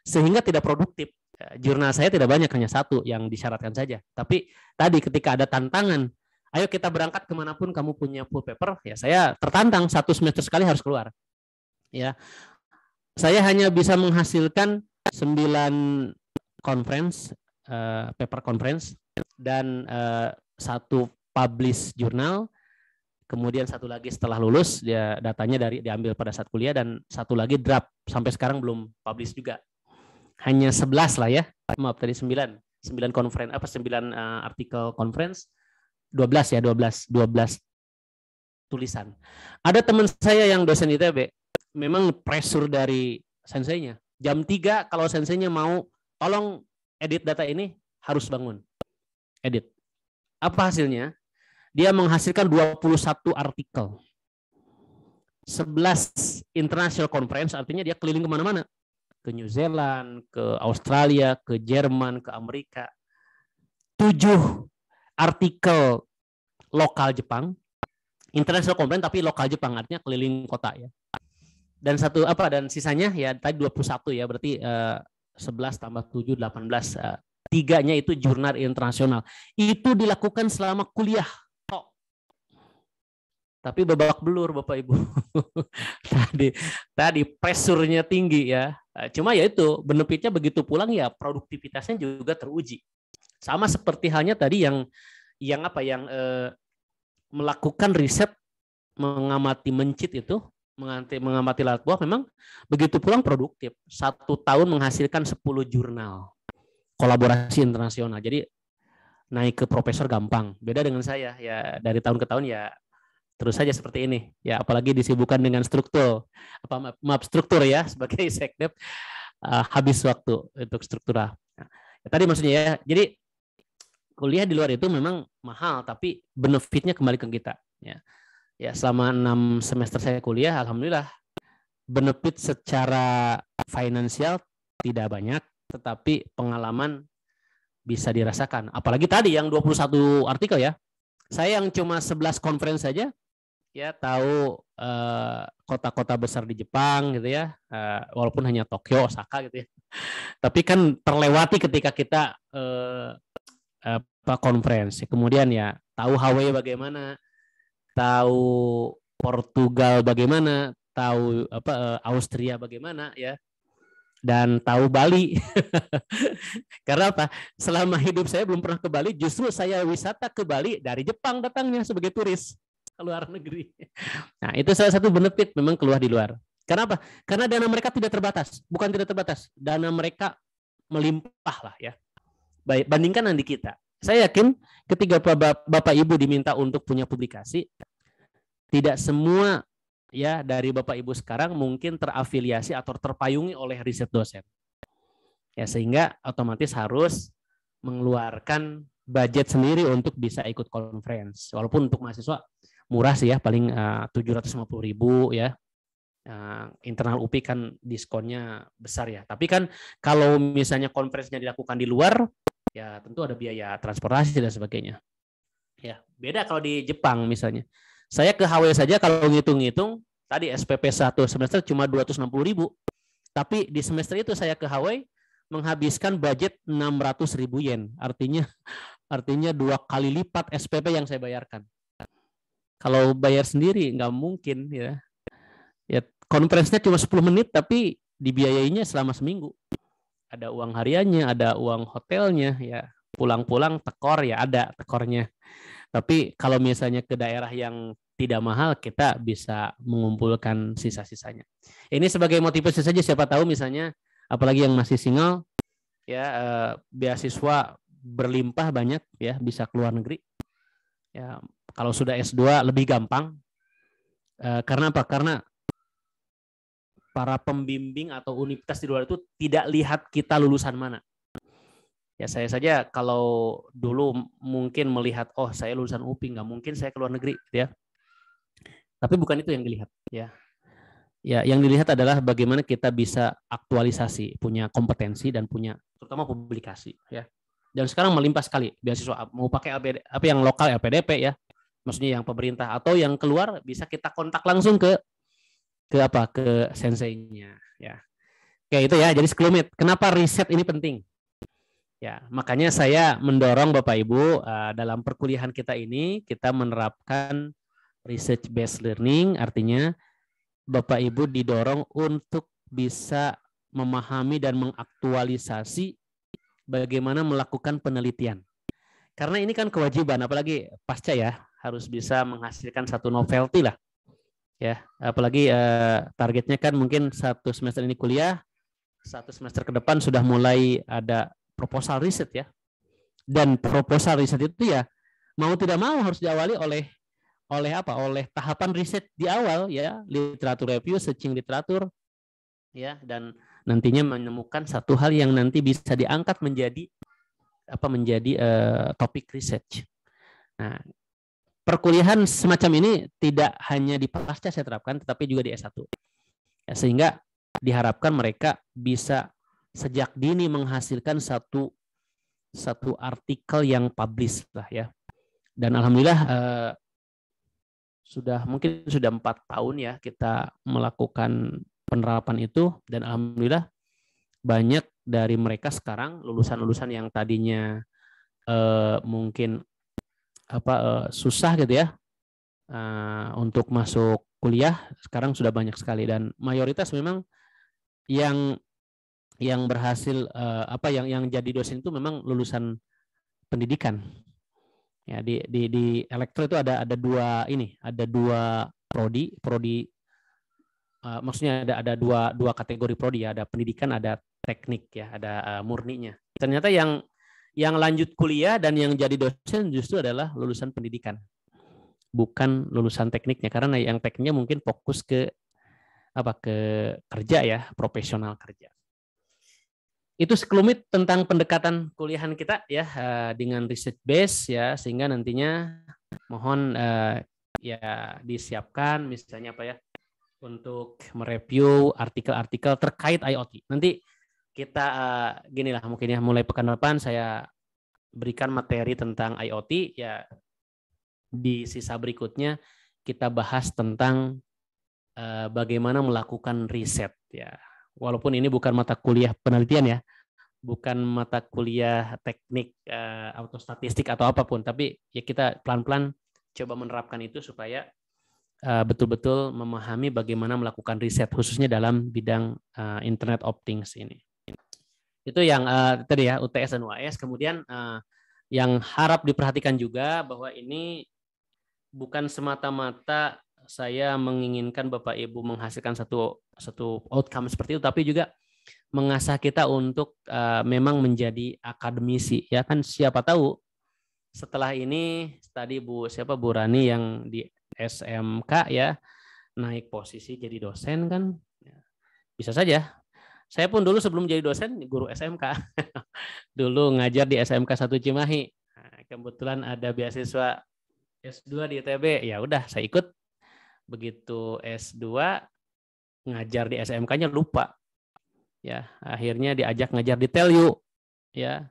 sehingga tidak produktif. Jurnal saya tidak banyak, hanya satu yang disyaratkan saja. Tapi tadi ketika ada tantangan, ayo kita berangkat kemanapun kamu punya full paper, ya saya tertantang 1 semester sekali harus keluar. Ya, saya hanya bisa menghasilkan 9 conference, paper conference, dan 1 publish jurnal, kemudian 1 lagi setelah lulus, dia datanya diambil pada saat kuliah, dan 1 lagi draft, sampai sekarang belum publish juga. Hanya 11 lah ya, maaf tadi 9 conference, 9 artikel conference, 12 tulisan. Ada teman saya yang dosen ITB, memang pressure dari senseinya. Jam 3 kalau senseinya mau tolong edit data ini, harus bangun. Edit. Apa hasilnya? Dia menghasilkan 21 artikel. 11 international conference, artinya dia keliling kemana-mana. Ke New Zealand, ke Australia, ke Jerman, ke Amerika. 7 artikel lokal Jepang. International conference tapi lokal Jepang, artinya keliling kota ya. Dan sisanya ya tadi 21 ya, berarti 11 tambah 7, 18. 3-nya itu jurnal internasional. Itu dilakukan selama kuliah. Tapi babak belur Bapak Ibu. tadi pressure-nya tinggi ya. Cuma ya itu, benefitnya begitu pulang ya produktivitasnya juga teruji. Sama seperti halnya tadi yang melakukan riset, mengamati mencit itu, mengamati lalat buah, memang begitu pulang produktif. 1 tahun menghasilkan 10 jurnal kolaborasi internasional. Jadi naik ke profesor gampang. Beda dengan saya ya, dari tahun ke tahun ya terus saja seperti ini. Ya, apalagi disibukkan dengan struktur, struktur ya sebagai sekdep, habis waktu untuk struktural. Nah, tadi maksudnya ya, jadi kuliah di luar itu memang mahal, tapi benefitnya kembali ke kita. Ya, selama 6 semester saya kuliah, alhamdulillah benefit secara finansial tidak banyak, tetapi pengalaman bisa dirasakan. Apalagi tadi yang 21 artikel ya. Saya yang cuma 11 conference saja ya tahu kota-kota besar di Jepang gitu ya. Walaupun hanya Tokyo, Osaka gitu ya. Tapi kan terlewati ketika kita conference. Kemudian ya tahu Hawaii bagaimana, tahu Portugal bagaimana, tahu Austria bagaimana ya. Dan tahu Bali. Karena apa? Selama hidup saya belum pernah ke Bali, justru saya wisata ke Bali dari Jepang datangnya sebagai turis ke luar negeri. Nah, itu salah satu benefit memang keluar di luar. Karena apa? Karena dana mereka tidak terbatas. Bukan tidak terbatas, dana mereka melimpah lah ya. Baik, bandingkan nanti kita. Saya yakin ketika Bapak Ibu diminta untuk punya publikasi, tidak semua ya dari Bapak Ibu sekarang mungkin terafiliasi atau terpayungi oleh riset dosen. Ya, sehingga otomatis harus mengeluarkan budget sendiri untuk bisa ikut conference. Walaupun untuk mahasiswa murah sih ya, paling 750.000 ya. Internal UPI kan diskonnya besar ya. Tapi kan kalau misalnya conference-nya dilakukan di luar, ya tentu ada biaya transportasi dan sebagainya. Ya, beda kalau di Jepang misalnya. Saya ke Hawaii saja kalau ngitung-ngitung, tadi SPP 1 semester cuma 260.000. Tapi di semester itu saya ke Hawaii menghabiskan budget 600.000 yen. Artinya 2 kali lipat SPP yang saya bayarkan. Kalau bayar sendiri nggak mungkin ya. Ya konferensinya cuma 10 menit tapi dibiayainya selama seminggu. Ada uang hariannya, ada uang hotelnya ya. Pulang-pulang tekor ya ada tekornya. Tapi kalau misalnya ke daerah yang tidak mahal, kita bisa mengumpulkan sisa-sisanya. Ini sebagai motivasi saja, siapa tahu misalnya, apalagi yang masih single, ya beasiswa berlimpah banyak, ya bisa keluar negeri. Ya kalau sudah S2 lebih gampang. Karena apa? Karena para pembimbing atau universitas di luar itu tidak lihat kita lulusan mana. Ya saya saja kalau dulu mungkin melihat saya lulusan UPI, nggak mungkin saya keluar negeri ya. Tapi bukan itu yang dilihat ya. Ya yang dilihat adalah bagaimana kita bisa aktualisasi, punya kompetensi dan punya terutama publikasi ya. Dan sekarang melimpah sekali beasiswa, mau pakai apa yang lokal LPDP ya. Maksudnya yang pemerintah atau yang keluar bisa kita kontak langsung ke senseinya ya. Kayak itu ya. Jadi sekelumit, kenapa riset ini penting? Ya, makanya saya mendorong Bapak Ibu dalam perkuliahan kita ini kita menerapkan research based learning, artinya Bapak Ibu didorong untuk bisa memahami dan mengaktualisasi bagaimana melakukan penelitian. Karena ini kan kewajiban, apalagi pasca ya, harus bisa menghasilkan satu novelty lah. Ya, apalagi targetnya kan mungkin 1 semester ini kuliah, 1 semester ke depan sudah mulai ada proposal riset ya. Dan proposal riset itu ya mau tidak mau harus diawali oleh tahapan riset di awal ya, literatur review, searching literatur ya, dan nantinya menemukan satu hal yang nanti bisa diangkat menjadi topik research. Nah, perkuliahan semacam ini tidak hanya di pasca saya terapkan, tetapi juga di S1. Ya, sehingga diharapkan mereka bisa sejak dini menghasilkan satu artikel yang publish lah ya. Dan alhamdulillah sudah 4 tahun ya kita melakukan penerapan itu, dan alhamdulillah banyak dari mereka sekarang lulusan-lulusan yang tadinya mungkin susah gitu ya untuk masuk kuliah, sekarang sudah banyak sekali, dan mayoritas memang yang berhasil yang jadi dosen itu memang lulusan pendidikan. Ya, di elektro itu ada dua prodi maksudnya ada dua kategori prodi ya, ada pendidikan, ada teknik ya, ada murninya. Ternyata yang lanjut kuliah dan yang jadi dosen justru adalah lulusan pendidikan. bukan lulusan tekniknya, karena yang tekniknya mungkin fokus ke kerja ya, profesional kerja. Itu sekelumit tentang pendekatan kuliahan kita ya, dengan research base ya, sehingga nantinya mohon ya disiapkan misalnya untuk mereview artikel-artikel terkait IoT. Nanti kita gini lah mungkin ya, mulai pekan depan saya berikan materi tentang IoT ya, di sisa berikutnya kita bahas tentang bagaimana melakukan riset ya. Walaupun ini bukan mata kuliah penelitian ya, bukan mata kuliah teknik atau statistik atau apapun, tapi ya kita pelan-pelan coba menerapkan itu supaya betul-betul memahami bagaimana melakukan riset khususnya dalam bidang Internet of Things ini. Itu yang tadi ya, UTS dan UAS. Kemudian yang harap diperhatikan juga bahwa ini bukan semata-mata saya menginginkan Bapak Ibu menghasilkan satu outcome seperti itu, tapi juga mengasah kita untuk memang menjadi akademisi ya kan. Siapa tahu setelah ini tadi Bu Rani yang di SMK ya naik posisi jadi dosen kan, bisa saja. Saya pun dulu sebelum jadi dosen guru SMK dulu ngajar di SMK 1 Cimahi. Nah, kebetulan ada beasiswa S2 di ITB, ya udah saya ikut. Begitu S2 ngajar di SMK-nya lupa. Ya, akhirnya diajak ngajar di TELU. Ya.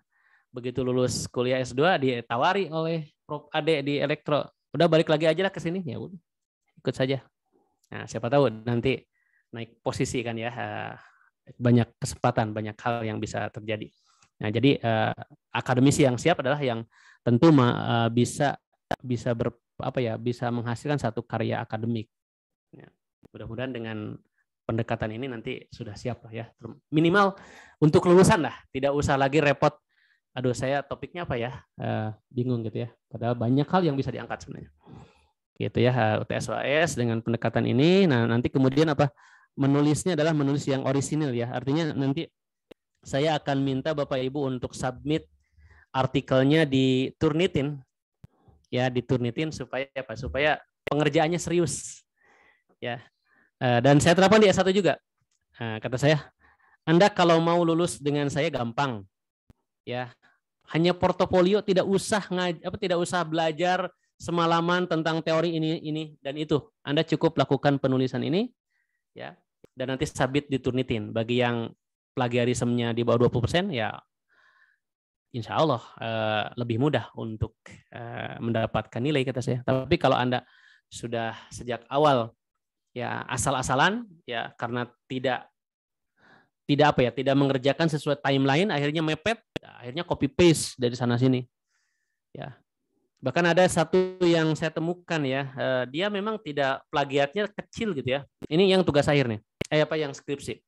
Begitu lulus kuliah S2 ditawari oleh Prof Ade di Elektro. Udah balik lagi aja lah ke sini, ya udah. Ikut saja. Nah, siapa tahu nanti naik posisi kan ya. Banyak kesempatan, banyak hal yang bisa terjadi. Nah, jadi akademisi yang siap adalah yang tentu bisa menghasilkan satu karya akademik. Ya, mudah-mudahan dengan pendekatan ini nanti sudah siap lah ya. Minimal untuk lulusan lah, tidak usah lagi repot. Aduh, saya topiknya apa ya? Bingung gitu ya. Padahal banyak hal yang bisa diangkat sebenarnya. Gitu ya, UTS UAS dengan pendekatan ini. Nah, nanti kemudian menulisnya adalah menulis yang orisinil ya. Artinya nanti saya akan minta Bapak Ibu untuk submit artikelnya di Turnitin. Ya, diturnitin supaya pengerjaannya serius. Ya. Dan saya terapkan di S1 juga. Kata saya, Anda kalau mau lulus dengan saya gampang. Ya. Hanya portofolio, tidak usah belajar semalaman tentang teori ini dan itu. Anda cukup lakukan penulisan ini ya. Dan nanti submit diturnitin. Bagi yang plagiarismenya di bawah 20% ya insya Allah lebih mudah untuk mendapatkan nilai kata saya. Tapi kalau Anda sudah sejak awal ya asal-asalan ya karena tidak mengerjakan sesuai timeline, akhirnya mepet, akhirnya copy paste dari sana sini. Ya. Bahkan ada satu yang saya temukan ya, dia memang tidak plagiatnya kecil gitu ya. Ini yang tugas akhir nih. Yang skripsi.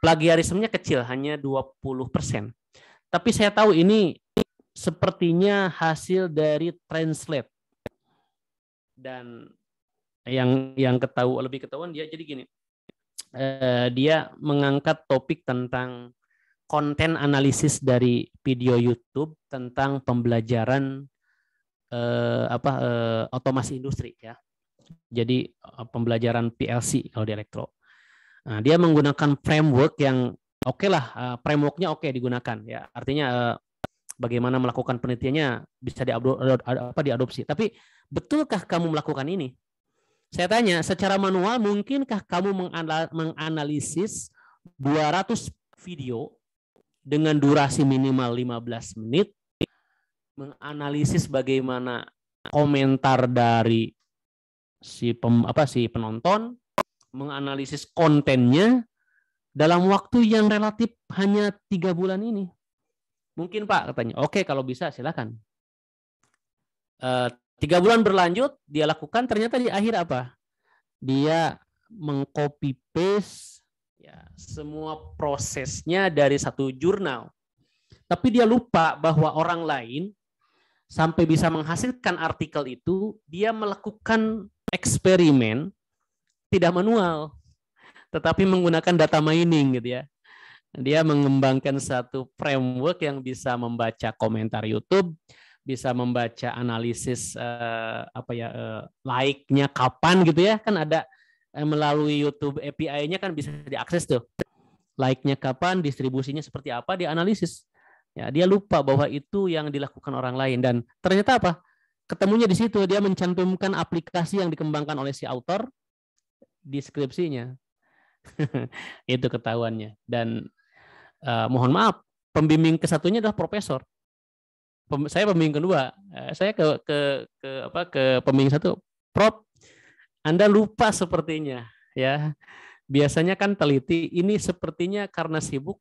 Plagiarismenya kecil, hanya 20%. Tapi saya tahu ini sepertinya hasil dari translate. Dan yang lebih ketahuan dia jadi gini. Dia mengangkat topik tentang konten analisis dari video YouTube tentang pembelajaran otomasi industri ya. Jadi pembelajaran PLC kalau di elektro. Nah, dia menggunakan framework yang frameworknya digunakan ya. Artinya bagaimana melakukan penelitiannya bisa diadopsi. Tapi betulkah kamu melakukan ini? Saya tanya, secara manual mungkinkah kamu menganalisis 200 video dengan durasi minimal 15 menit, menganalisis bagaimana komentar dari si penonton, menganalisis kontennya dalam waktu yang relatif hanya 3 bulan ini? Mungkin Pak katanya. Oke, kalau bisa silakan. 3 bulan berlanjut, dia lakukan, ternyata di akhir apa? Dia mengcopy paste ya, semua prosesnya dari satu jurnal. Tapi dia lupa bahwa orang lain sampai bisa menghasilkan artikel itu, dia melakukan eksperimen tidak manual, tetapi menggunakan data mining gitu ya. Dia mengembangkan satu framework yang bisa membaca komentar YouTube, bisa membaca analisis like-nya kapan gitu ya, kan ada melalui YouTube API-nya kan bisa diakses tuh. Like-nya kapan, distribusinya seperti apa, dianalisis. Ya, dia lupa bahwa itu yang dilakukan orang lain, dan ternyata apa? Ketemunya di situ, dia mencantumkan aplikasi yang dikembangkan oleh si author di skripsinya. Itu ketahuannya. Dan mohon maaf, pembimbing kesatunya adalah profesor. Saya pembimbing kedua. Saya ke pembimbing satu, Prof, Anda lupa sepertinya, ya. Biasanya kan teliti, ini sepertinya karena sibuk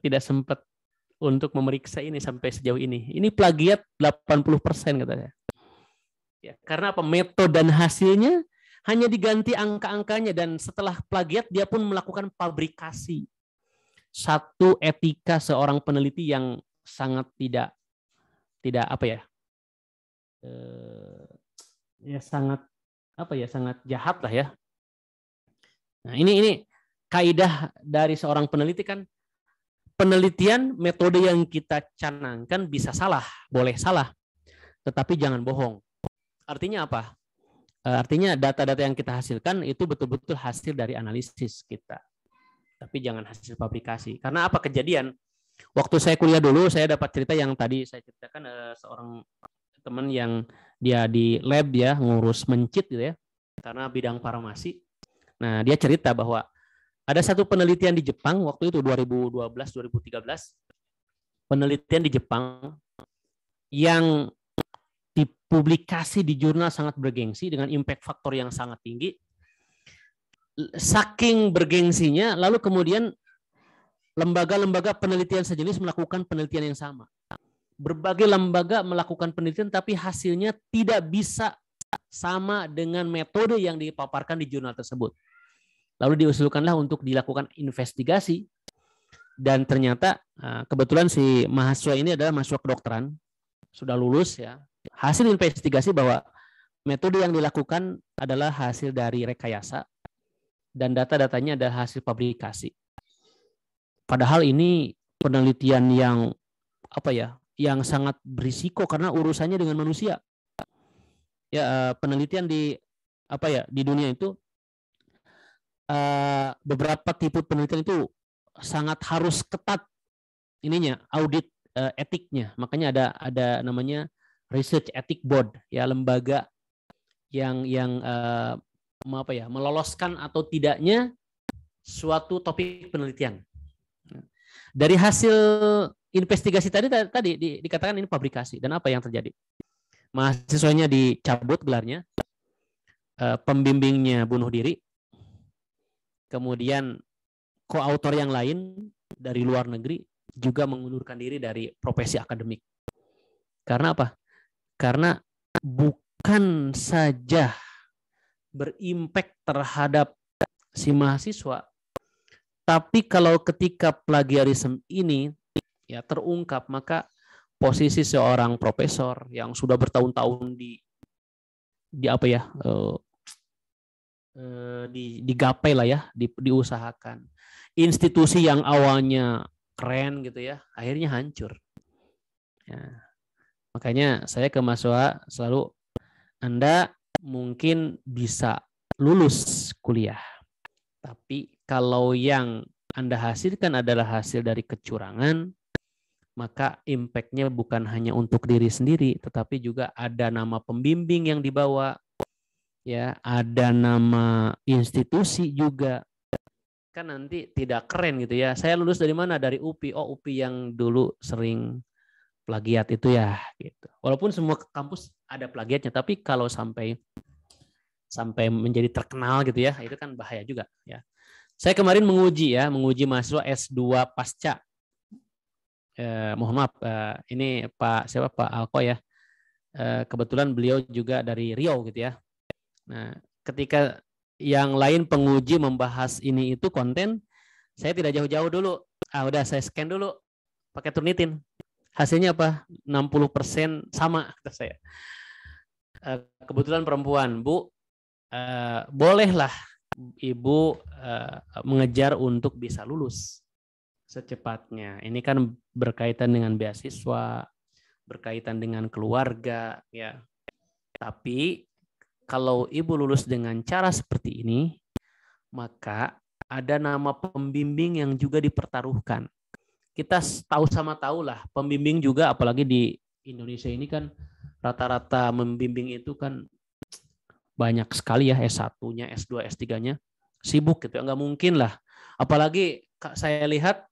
tidak sempat untuk memeriksa ini sampai sejauh ini. Ini plagiat 80% katanya. Ya, karena apa? Metode dan hasilnya hanya diganti angka-angkanya, dan setelah plagiat dia pun melakukan pabrikasi. Satu etika seorang peneliti yang sangat tidak apa ya? Sangat jahat lah ya. Nah, ini kaidah dari seorang peneliti kan, penelitian metode yang kita canangkan bisa salah, boleh salah, tetapi jangan bohong. Artinya apa? Artinya data-data yang kita hasilkan itu betul-betul hasil dari analisis kita, tapi jangan hasil publikasi. Karena apa kejadian? Waktu saya kuliah dulu, saya dapat cerita yang tadi saya ceritakan, seorang teman yang dia di lab ya, ngurus mencit gitu ya, karena bidang farmasi. Nah, dia cerita bahwa ada satu penelitian di Jepang waktu itu 2012-2013, penelitian di Jepang yang dipublikasi di jurnal sangat bergengsi dengan impact faktor yang sangat tinggi. Saking bergengsinya, lalu kemudian lembaga-lembaga penelitian sejenis melakukan penelitian yang sama. Berbagai lembaga melakukan penelitian, tapi hasilnya tidak bisa sama dengan metode yang dipaparkan di jurnal tersebut. Lalu diusulkanlah untuk dilakukan investigasi, dan ternyata kebetulan si mahasiswa ini adalah mahasiswa kedokteran, sudah lulus ya. Hasil investigasi bahwa metode yang dilakukan adalah hasil dari rekayasa, dan data-datanya adalah hasil publikasi. Padahal ini penelitian yang yang sangat berisiko karena urusannya dengan manusia. Ya, penelitian di dunia itu, beberapa tipe penelitian itu sangat harus ketat ininya, audit etiknya. Makanya ada namanya Research Ethic Board, ya, lembaga yang meloloskan atau tidaknya suatu topik penelitian. Dari hasil investigasi tadi dikatakan ini publikasi, dan apa yang terjadi? Mahasiswanya dicabut gelarnya, pembimbingnya bunuh diri, kemudian koautor yang lain dari luar negeri juga mengundurkan diri dari profesi akademik. Karena apa? Karena bukan saja berimpact terhadap si mahasiswa, tapi kalau ketika plagiarisme ini ya terungkap, maka posisi seorang profesor yang sudah bertahun-tahun digapai lah ya, diusahakan. Institusi yang awalnya keren gitu ya, akhirnya hancur. Ya. Makanya saya ke Mas Wah selalu, Anda mungkin bisa lulus kuliah, tapi kalau yang Anda hasilkan adalah hasil dari kecurangan, maka impact-nya bukan hanya untuk diri sendiri, tetapi juga ada nama pembimbing yang dibawa, ya, ada nama institusi juga. Kan nanti tidak keren gitu ya. Saya lulus dari mana? Dari UPI. Oh, UPI yang dulu sering plagiat itu ya, gitu. Walaupun semua kampus ada plagiatnya, tapi kalau sampai menjadi terkenal gitu ya, itu kan bahaya juga ya. Saya kemarin menguji mahasiswa S2 pasca. Mohon maaf, ini Pak Alko ya. Kebetulan beliau juga dari Riau gitu ya. Nah, ketika yang lain penguji membahas ini itu konten, saya tidak jauh-jauh dulu. Udah saya scan dulu pakai Turnitin. Hasilnya apa? 60% sama kata saya. Kebetulan perempuan, Bu, bolehlah Ibu mengejar untuk bisa lulus secepatnya. Ini kan berkaitan dengan beasiswa, berkaitan dengan keluarga, ya. Tapi kalau ibu lulus dengan cara seperti ini, maka ada nama pembimbing yang juga dipertaruhkan. Kita tahu sama tahu lah, pembimbing juga apalagi di Indonesia ini kan rata-rata membimbing itu kan banyak sekali ya, S1-nya, S2, S3-nya sibuk gitu. Nggak mungkin lah. Apalagi saya lihat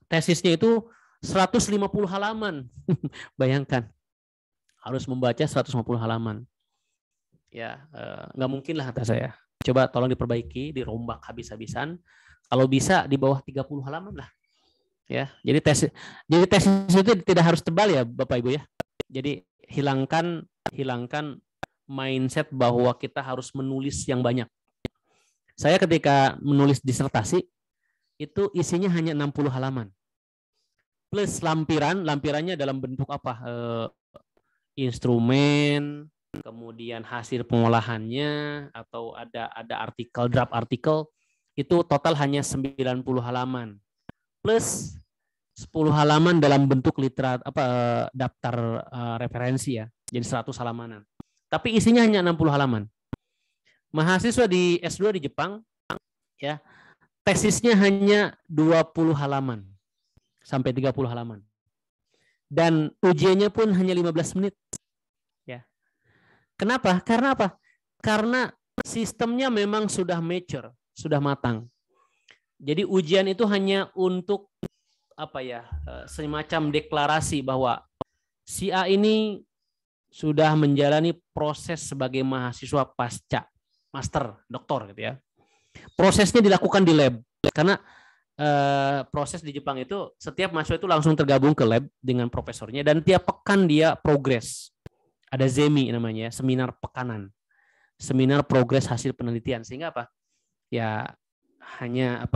tesisnya itu 150 halaman. Bayangkan. Harus membaca 150 halaman. Ya, nggak mungkin lah kata saya. Coba tolong diperbaiki, dirombak habis-habisan. Kalau bisa di bawah 30 halaman lah. Ya, jadi tesis itu tidak harus tebal ya, Bapak Ibu ya. Jadi hilangkan mindset bahwa kita harus menulis yang banyak. Saya ketika menulis disertasi itu isinya hanya 60 halaman. Plus lampirannya dalam bentuk apa? Instrumen, kemudian hasil pengolahannya, atau ada artikel, draft artikel, itu total hanya 90 halaman. Plus 10 halaman dalam bentuk daftar referensi ya. Jadi 100 halamanan. Tapi isinya hanya 60 halaman. Mahasiswa di S2 di Jepang ya, tesisnya hanya 20 halaman sampai 30 halaman. Dan ujiannya pun hanya 15 menit. Ya. Kenapa? Karena apa? Karena sistemnya memang sudah mature, sudah matang. Jadi ujian itu hanya untuk semacam deklarasi bahwa si A ini sudah menjalani proses sebagai mahasiswa pasca master, doktor gitu ya. Prosesnya dilakukan di lab karena proses di Jepang itu setiap mahasiswa itu langsung tergabung ke lab dengan profesornya dan tiap pekan dia progres. Ada zemi namanya, seminar pekanan. Seminar progres hasil penelitian, sehingga apa? Ya hanya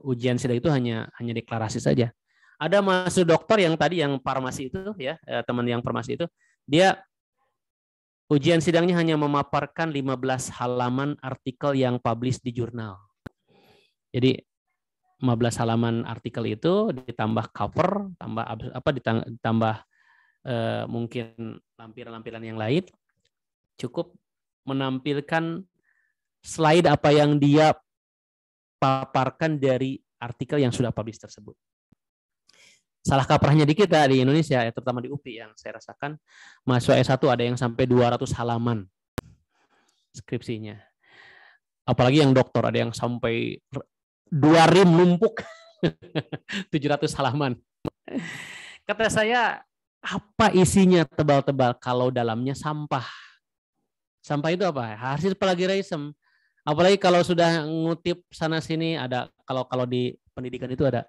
ujian sidang itu hanya deklarasi saja. Ada mahasiswa dokter yang tadi yang farmasi itu ya, teman yang farmasi itu, dia ujian sidangnya hanya memaparkan 15 halaman artikel yang publish di jurnal. Jadi 15 halaman artikel itu ditambah cover, ditambah mungkin lampiran-lampiran yang lain, cukup menampilkan slide apa yang dia paparkan dari artikel yang sudah publish tersebut. Salah kaprahnya di kita di Indonesia, ya, terutama di UPI yang saya rasakan, mahasiswa S1 ada yang sampai 200 halaman skripsinya. Apalagi yang doktor, ada yang sampai 2 rim numpuk 700 halaman. Kata saya, apa isinya tebal-tebal kalau dalamnya sampah? Sampah itu apa? Hasil plagiarism. Apalagi kalau sudah ngutip sana sini, ada kalau di pendidikan itu ada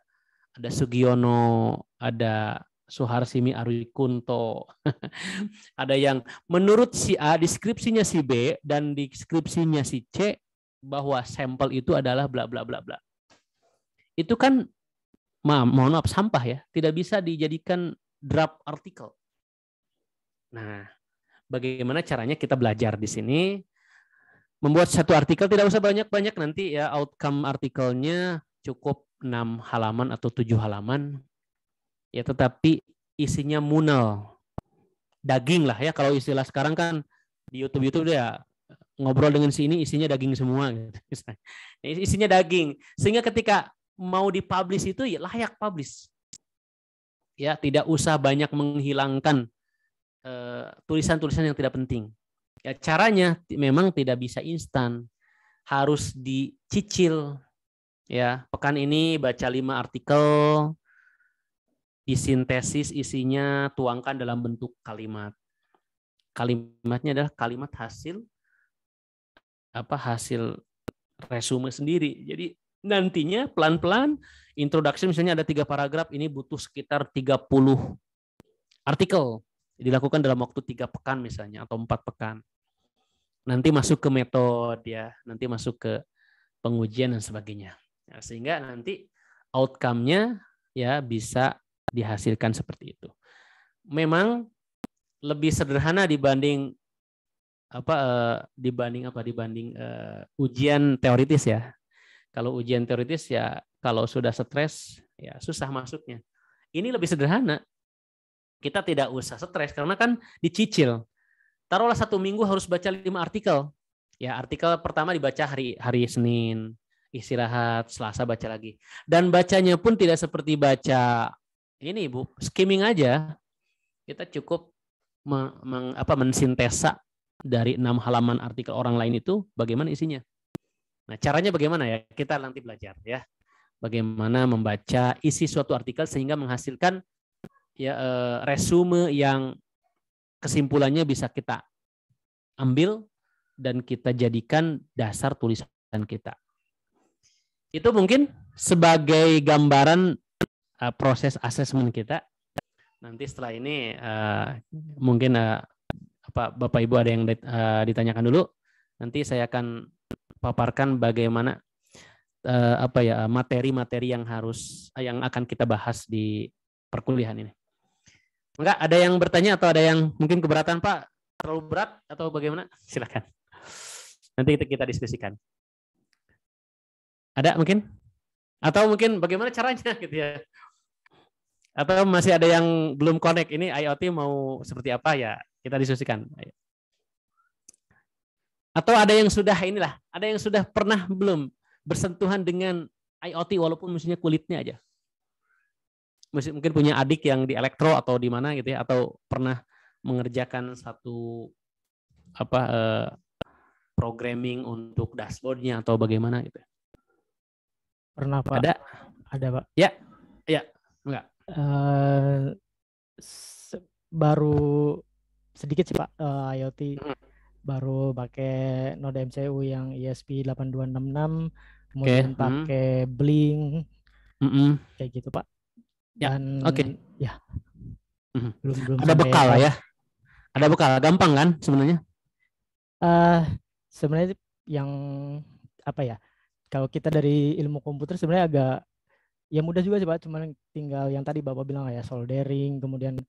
Sugiono, ada Suharsimi Aruikunto, ada yang menurut si A deskripsinya si B dan deskripsinya si C bahwa sampel itu adalah bla bla bla bla. Itu kan mohon maaf sampah ya, tidak bisa dijadikan draft artikel. Nah, bagaimana caranya kita belajar di sini? Membuat satu artikel tidak usah banyak-banyak, nanti ya outcome artikelnya cukup 6 halaman atau 7 halaman. Ya, tetapi isinya munel. Daging lah ya, kalau istilah sekarang kan di YouTube ya ngobrol dengan si ini isinya daging semua gitu. Isinya daging. Sehingga ketika mau dipublish itu ya layak publish. Ya, tidak usah banyak menghilangkan tulisan-tulisan yang tidak penting. Ya, caranya memang tidak bisa instan. Harus dicicil. Ya, pekan ini baca 5 artikel, disintesis isinya, tuangkan dalam bentuk kalimat. Kalimatnya adalah kalimat hasil resume sendiri. Jadi nantinya pelan-pelan introduction misalnya ada 3 paragraf, ini butuh sekitar 30 artikel. Dilakukan dalam waktu 3 pekan misalnya atau 4 pekan. Nanti masuk ke metode ya, nanti masuk ke pengujian dan sebagainya. Ya, sehingga nanti outcome-nya ya bisa dihasilkan seperti itu. Memang lebih sederhana dibanding ujian teoritis ya. Kalau ujian teoritis ya kalau sudah stres ya susah masuknya. Ini lebih sederhana. kita tidak usah stres karena kan dicicil. Taruhlah 1 minggu harus baca 5 artikel. Ya, artikel pertama dibaca hari Senin, istirahat, Selasa baca lagi. Dan bacanya pun tidak seperti baca ini, Bu, skimming aja. Kita cukup mensintesa dari 6 halaman artikel orang lain itu bagaimana isinya. Nah, caranya bagaimana ya? Kita nanti belajar ya. Bagaimana membaca isi suatu artikel sehingga menghasilkan ya resume yang kesimpulannya bisa kita ambil dan kita jadikan dasar tulisan kita. Itu mungkin sebagai gambaran proses asesmen kita. Nanti setelah ini mungkin Bapak Ibu ada yang ditanyakan dulu. Nanti saya akan paparkan bagaimana materi-materi yang akan kita bahas di perkuliahan ini. Enggak, ada yang bertanya atau ada yang mungkin keberatan, Pak? Terlalu berat atau bagaimana? Silakan. Nanti kita diskusikan. Ada mungkin? Atau mungkin bagaimana caranya gitu ya? Atau masih ada yang belum connect, ini IoT mau seperti apa ya? Kita diskusikan. Atau ada yang sudah ada yang sudah pernah belum bersentuhan dengan IoT walaupun mestinya kulitnya aja. Mungkin punya adik yang di elektro atau di mana gitu ya, atau pernah mengerjakan satu programming untuk dashboardnya atau bagaimana gitu. Pernah, Pak. Ada Pak. Ya, enggak. Baru sedikit sih Pak, IoT. Baru pakai node MCU yang ESP8266, kemudian pakai Blink, kayak gitu Pak. Dan ya, belum ada bekal lah ya. Ada bekal, gampang kan sebenarnya? Sebenarnya yang kalau kita dari ilmu komputer sebenarnya agak ya mudah juga sih Pak, cuman tinggal yang tadi Bapak bilang ya soldering, kemudian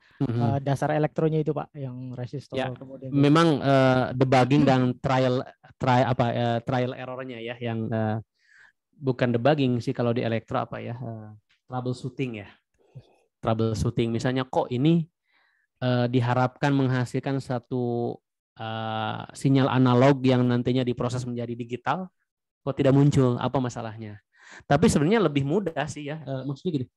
dasar elektronya itu Pak, yang resistor, ya, kemudian memang debugging dan trial errornya ya, yang bukan debugging sih kalau di elektro troubleshooting ya. Troubleshooting misalnya kok ini diharapkan menghasilkan satu sinyal analog yang nantinya diproses menjadi digital, kok tidak muncul, apa masalahnya? Tapi sebenarnya lebih mudah sih ya, maksudnya gini,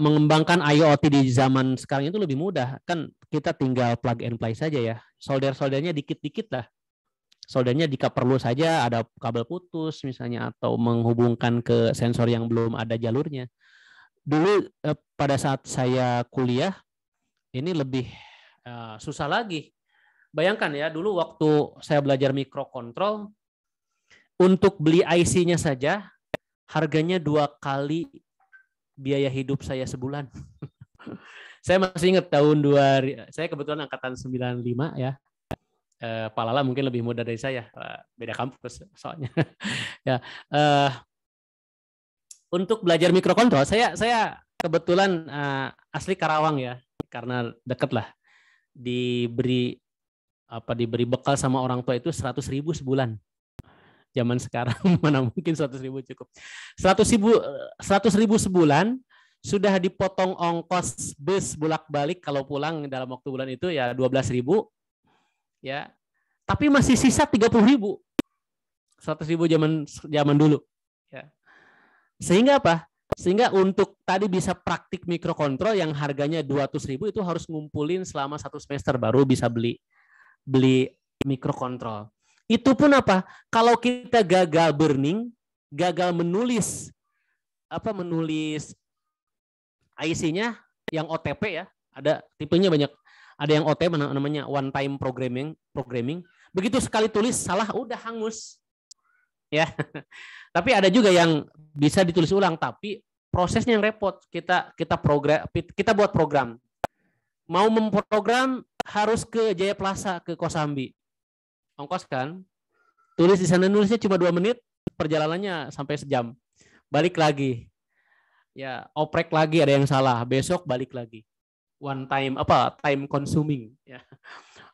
mengembangkan IoT di zaman sekarang itu lebih mudah, kan kita tinggal plug and play saja ya, soldernya dikit-dikit lah, soldernya jika perlu saja ada kabel putus misalnya atau menghubungkan ke sensor yang belum ada jalurnya. Dulu pada saat saya kuliah ini lebih susah lagi. Bayangkan ya, dulu waktu saya belajar mikrokontrol, untuk beli IC-nya saja harganya 2 kali biaya hidup saya sebulan. Saya masih ingat saya kebetulan angkatan 95 ya. Pak Lala mungkin lebih muda dari saya, beda kampus soalnya. Ya, untuk belajar mikrokontrol, saya kebetulan asli Karawang ya, karena deket lah. Diberi bekal sama orang tua itu 100.000 sebulan. Zaman sekarang mana mungkin 100.000 cukup. 100.000 sebulan sudah dipotong ongkos bus bolak-balik kalau pulang dalam waktu bulan itu ya 12.000 ya. Tapi masih sisa 30.000. 100.000 zaman dulu ya. Sehingga apa? Sehingga untuk tadi bisa praktik mikrokontrol yang harganya 200.000 itu harus ngumpulin selama 1 semester baru bisa beli mikrokontrol. Itu pun apa? Kalau kita gagal burning, gagal menulis IC-nya yang OTP ya, ada tipenya banyak. Ada yang OTP namanya one time programming. Begitu sekali tulis salah udah hangus. Ya. Tapi ada juga yang bisa ditulis ulang tapi prosesnya yang repot. Kita buat program. Mau memprogram harus ke Jaya Plaza, ke Kosambi. Ongkos kan? Tulis di sana, nulisnya cuma 2 menit, perjalanannya sampai sejam. Balik lagi. Ya, oprek lagi ada yang salah, besok balik lagi. One time time consuming ya.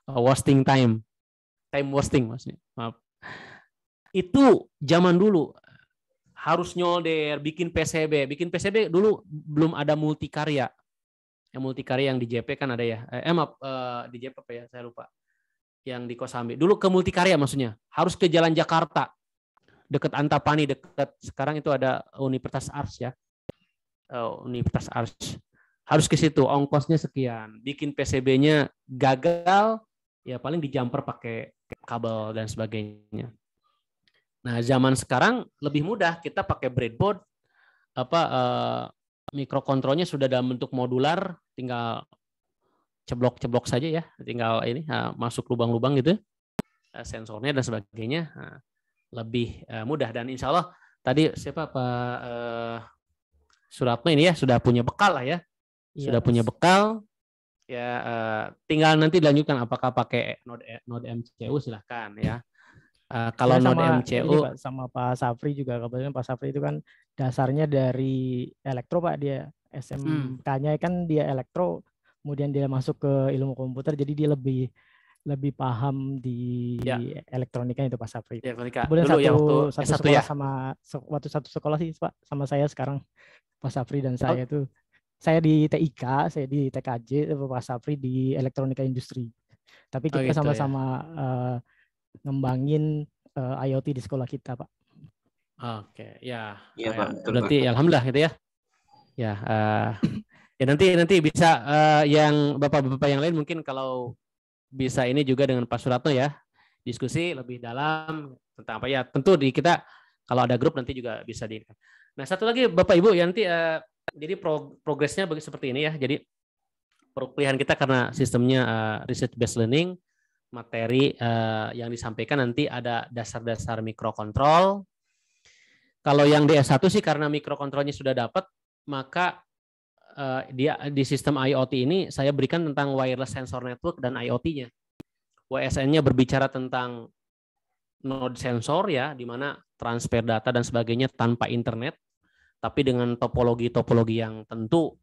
Wasting time. Time wasting maksudnya. Maaf. Itu zaman dulu harus nyolder, bikin PCB dulu belum ada multikarya. Yang Multikarya yang di JP kan ada ya. Maaf, di JP apa ya? Saya lupa. Yang di Kosambi. Dulu ke Multikarya maksudnya. Harus ke Jalan Jakarta. Dekat Antapani, dekat sekarang itu ada Universitas Ars ya. Universitas Ars. Harus ke situ, ongkosnya sekian. Bikin PCB-nya gagal, ya paling dijumper pakai kabel dan sebagainya. Nah, zaman sekarang lebih mudah, kita pakai breadboard, mikrokontrolnya sudah dalam bentuk modular, tinggal ceblok-ceblok saja ya, tinggal ini masuk lubang-lubang gitu, sensornya dan sebagainya, lebih mudah. Dan insya Allah tadi siapa Pak Suratno ini ya sudah punya bekal lah ya. Sudah punya bekal, ya tinggal nanti dilanjutkan apakah pakai node MCU silahkan ya. Kalau node MCU ini, Pak, sama Pak Safri juga, kebetulan Pak Safri itu kan dasarnya dari elektro Pak, dia SMK-nya kan dia elektro, kemudian dia masuk ke ilmu komputer, jadi dia lebih paham di elektronika itu Pak Safri. Elektronika. Kemudian dulu satu sekolah sama waktu satu sekolah sih Pak sama saya sekarang Pak Safri dan saya itu. Saya di TIK, saya di TKJ, Pak Safri di elektronika industri. Tapi kita sama-sama ngembangin IoT di sekolah kita, Pak. Oke, ya. Iya, Pak. Berarti alhamdulillah gitu ya. Ya, ya nanti bisa yang bapak-bapak yang lain mungkin kalau bisa ini juga dengan Pak Suratno ya, diskusi lebih dalam tentang apa ya. Tentu di kita kalau ada grup nanti juga bisa di. Nah, satu lagi Bapak Ibu ya nanti jadi progresnya seperti ini ya. Jadi perkuliahan kita karena sistemnya research based learning, materi yang disampaikan nanti ada dasar-dasar mikrokontrol. Kalau yang di S1 sih karena mikrokontrolnya sudah dapat, maka dia di sistem IoT ini saya berikan tentang wireless sensor network dan IoT-nya. WSN-nya berbicara tentang node sensor ya, di mana transfer data dan sebagainya tanpa internet, tapi dengan topologi-topologi yang tentu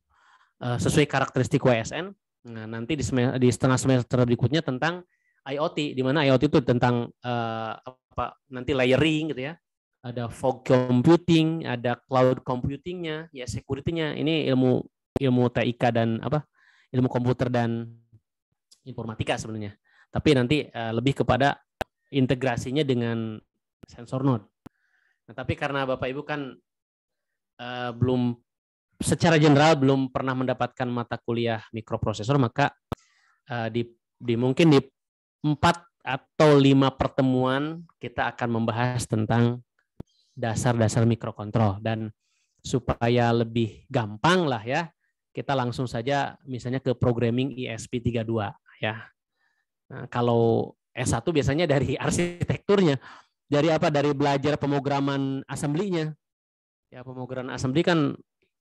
sesuai karakteristik WSN. Nah, nanti di setengah semester berikutnya tentang IoT, di mana IoT itu tentang nanti layering gitu ya. Ada fog computing, ada cloud computingnya, ya security-nya. Ini ilmu TIK dan ilmu komputer dan informatika sebenarnya. Tapi nanti lebih kepada integrasinya dengan sensor node. Nah, tapi karena Bapak Ibu kan belum secara general belum pernah mendapatkan mata kuliah mikroprosesor, maka mungkin di 4 atau 5 pertemuan kita akan membahas tentang dasar-dasar mikrokontrol. Dan supaya lebih gampang lah ya, kita langsung saja misalnya ke programming ESP32 ya. Nah, kalau S1 biasanya dari arsitekturnya, dari belajar pemrograman assembly-nya. Ya, pemrograman assembly kan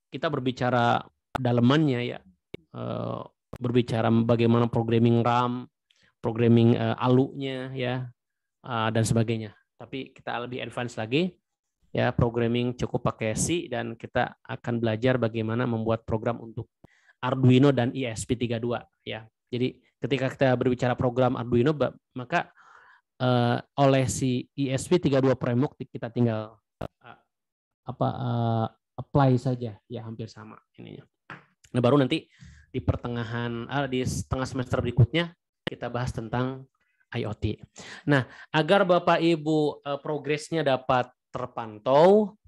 kita berbicara dalemannya ya, berbicara bagaimana programming RAM, programming ALU-nya ya, dan sebagainya. Tapi kita lebih advance lagi, ya programming cukup pakai C dan kita akan belajar bagaimana membuat program untuk Arduino dan ESP32 ya. Jadi ketika kita berbicara program Arduino, maka oleh si ESP32 framework kita tinggal apply saja ya, hampir sama ininya. Nah, baru nanti di di setengah semester berikutnya kita bahas tentang IoT. Nah, agar Bapak Ibu progresnya dapat terpantau,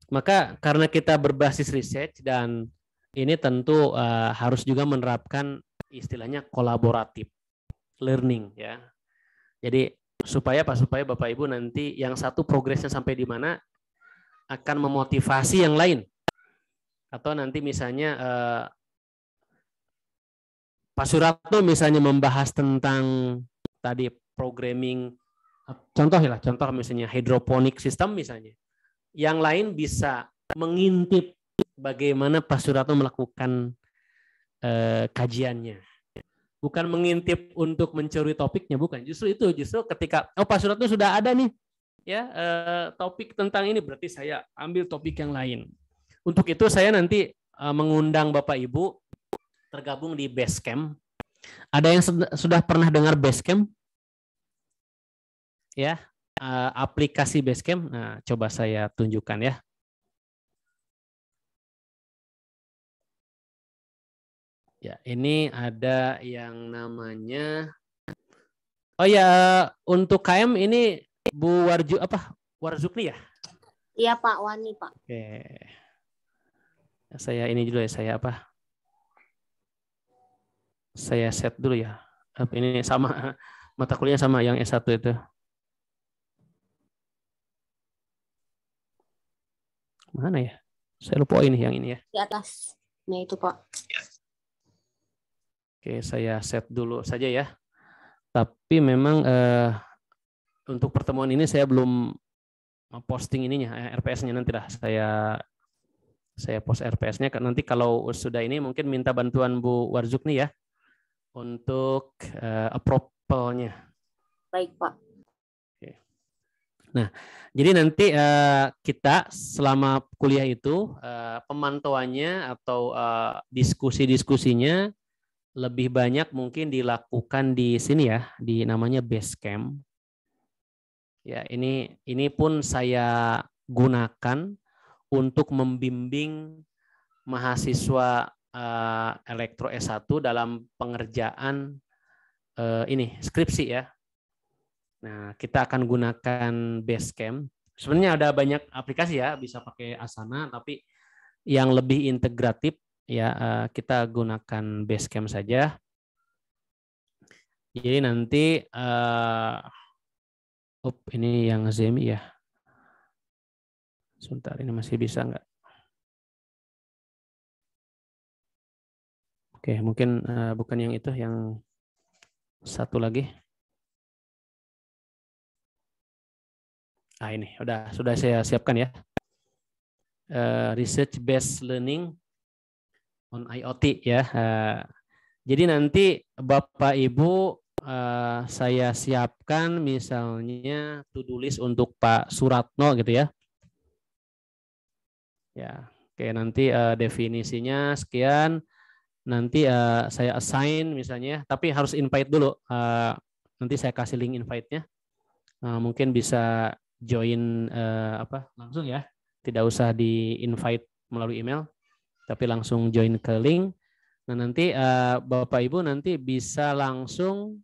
maka karena kita berbasis research dan ini tentu harus juga menerapkan istilahnya kolaboratif learning ya. Jadi supaya Bapak Ibu nanti yang satu progresnya sampai di mana akan memotivasi yang lain. Atau nanti misalnya Pak Suratno misalnya membahas tentang tadi programming, contoh misalnya hydroponic system misalnya. Yang lain bisa mengintip bagaimana Pak Suratno melakukan kajiannya. Bukan mengintip untuk mencuri topiknya, bukan. Justru ketika Pak Suratno sudah ada nih ya topik tentang ini, berarti saya ambil topik yang lain. Untuk itu saya nanti mengundang Bapak Ibu tergabung di Basecamp. Ada yang sudah pernah dengar Basecamp? Ya, aplikasi Basecamp. Nah, coba saya tunjukkan ya. Ya, ini ada yang namanya. Oh ya, untuk KM ini Bu Warzukni ya? Iya Pak, Wani Pak. Oke. Saya ini dulu ya, saya set dulu ya. Ini sama mata kuliahnya sama yang S1 itu. Mana ya? Saya lupa ini yang ini ya. Di atasnya itu Pak. Oke, saya set dulu saja ya. Tapi memang untuk pertemuan ini saya belum posting ininya, RPS-nya nanti lah. Saya post RPS-nya. Nanti kalau sudah ini mungkin minta bantuan Bu Warzukni ya untuk approval-nya. Baik Pak. Oke. Nah, jadi nanti kita selama kuliah itu pemantauannya atau diskusi-diskusinya lebih banyak mungkin dilakukan di sini ya, di namanya Basecamp. Ya, ini pun saya gunakan untuk membimbing mahasiswa elektro S1 dalam pengerjaan ini skripsi ya. Nah, kita akan gunakan Basecamp. Sebenarnya ada banyak aplikasi ya, bisa pakai Asana, tapi yang lebih integratif ya kita gunakan Basecamp saja. Jadi nanti ini yang Zemi ya. Sebentar, ini masih bisa nggak? Oke, mungkin bukan yang itu, yang satu lagi. Nah, ini sudah saya siapkan ya. Research based learning on IoT ya. Jadi nanti Bapak Ibu saya siapkan misalnya to-do list untuk Pak Suratno gitu ya. Ya, oke, nanti definisinya sekian. Nanti saya assign misalnya, tapi harus invite dulu. Nanti saya kasih link invite-nya. Mungkin bisa join langsung ya. Tidak usah di-invite melalui email, tapi langsung join ke link. Nah, nanti Bapak Ibu nanti bisa langsung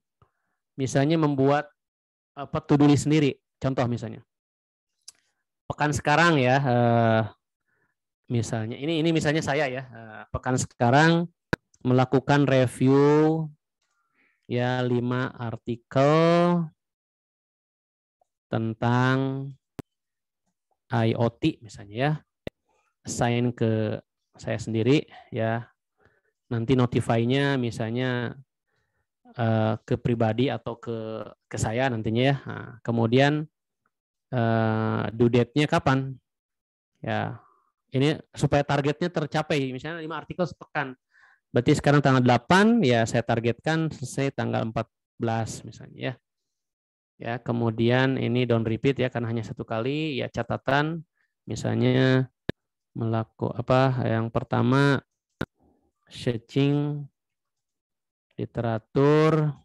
misalnya membuat to-do list sendiri. Contoh misalnya. Pekan sekarang ya, misalnya ini misalnya saya ya, pekan sekarang melakukan review ya 5 artikel tentang IoT misalnya ya. Assign ke saya sendiri ya. Nanti notify-nya misalnya ke pribadi atau ke saya nantinya ya. Nah, kemudian due date-nya kapan? Ya. Ini supaya targetnya tercapai, misalnya 5 artikel sepekan. Berarti sekarang tanggal 8 ya saya targetkan selesai tanggal 14 misalnya ya. Ya, kemudian ini don't repeat ya karena hanya satu kali ya, catatan misalnya yang pertama searching literatur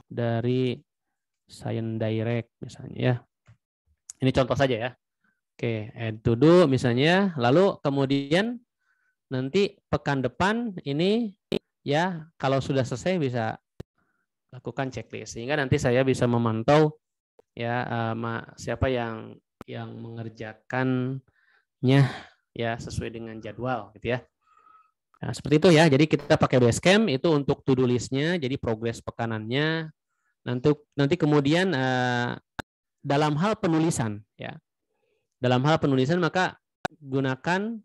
dari Science Direct misalnya ya. Ini contoh saja ya. Oke, add to do misalnya, lalu kemudian nanti pekan depan ini ya kalau sudah selesai bisa lakukan checklist sehingga nanti saya bisa memantau ya siapa yang mengerjakannya ya sesuai dengan jadwal gitu ya. Nah, seperti itu ya. Jadi kita pakai Basecamp itu untuk to-do list-nya, jadi progres pekanannya. Nanti kemudian dalam hal penulisan ya. Dalam hal penulisan maka gunakan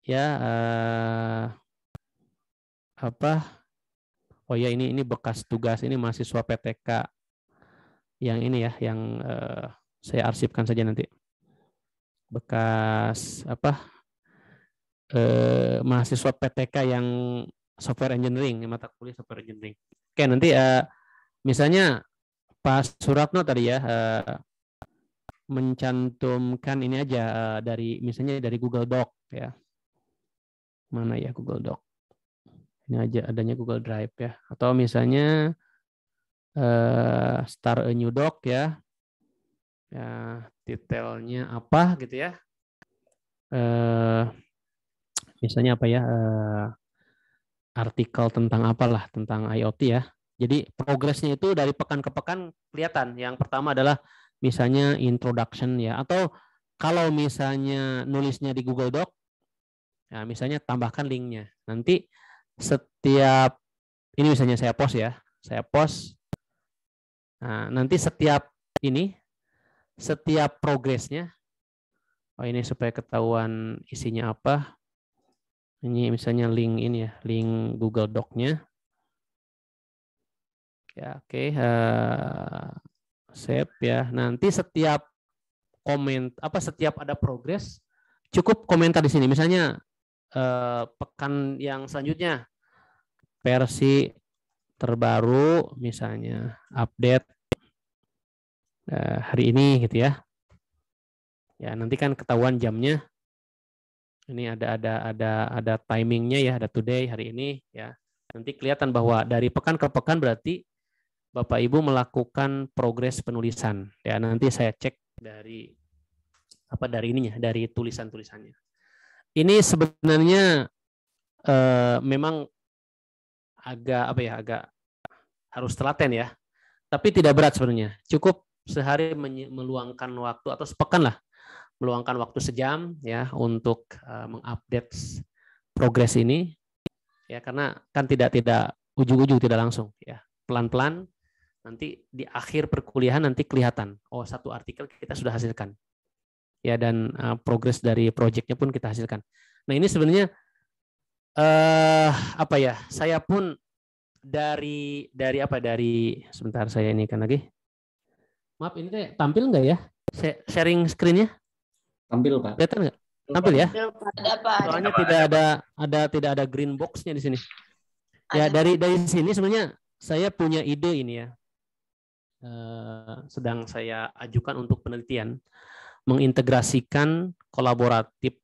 ya oh ya ini bekas tugas ini mahasiswa PTK yang ini ya, yang saya arsipkan saja nanti. Bekas mahasiswa PTK yang software engineering, mata kuliah software engineering. Oke, nanti misalnya Pak Suratno tadi ya mencantumkan ini aja misalnya dari Google Doc ya. Mana ya Google Doc? Ini aja adanya Google Drive ya. Atau misalnya start a new doc ya. Ya, detailnya apa gitu ya. Misalnya apa ya? artikel tentang apalah, tentang IoT ya. Jadi progresnya itu dari pekan ke pekan kelihatan. Yang pertama adalah misalnya introduction ya, atau kalau misalnya nulisnya di Google Doc, ya misalnya tambahkan linknya. Nanti setiap, ini misalnya saya post ya, saya post. Nah, nanti setiap progresnya, oh ini supaya ketahuan isinya apa. Ini misalnya link ini ya, link Google Doc-nya. Ya, oke, save ya. Nanti setiap setiap ada progres, cukup komentar di sini. Misalnya pekan yang selanjutnya versi terbaru, misalnya update hari ini gitu ya. Ya, nanti kan ketahuan jamnya. Ini ada timingnya ya, ada today hari ini ya. Nanti kelihatan bahwa dari pekan ke pekan berarti Bapak Ibu melakukan progres penulisan. Ya, nanti saya cek dari ininya, dari tulisannya. Ini sebenarnya memang agak harus telaten ya. Tapi tidak berat sebenarnya. Cukup sehari meluangkan waktu atau sepekan lah, meluangkan waktu sejam ya untuk mengupdate progres ini. Ya, karena kan tidak ujug-ujug, tidak langsung ya. Pelan-pelan. Nanti di akhir perkuliahan nanti kelihatan, oh satu artikel kita sudah hasilkan, ya, dan progres dari proyeknya pun kita hasilkan. Nah ini sebenarnya saya pun dari sebentar saya ini kan lagi, maaf ini teh tampil nggak ya sharing screen-nya? Tampil Pak. Kelihatan nggak? Tampil ya? Ada Pak. Soalnya tidak ada green box-nya di sini. Ya dari sini sebenarnya saya punya ide ini ya. Sedang saya ajukan untuk penelitian mengintegrasikan kolaboratif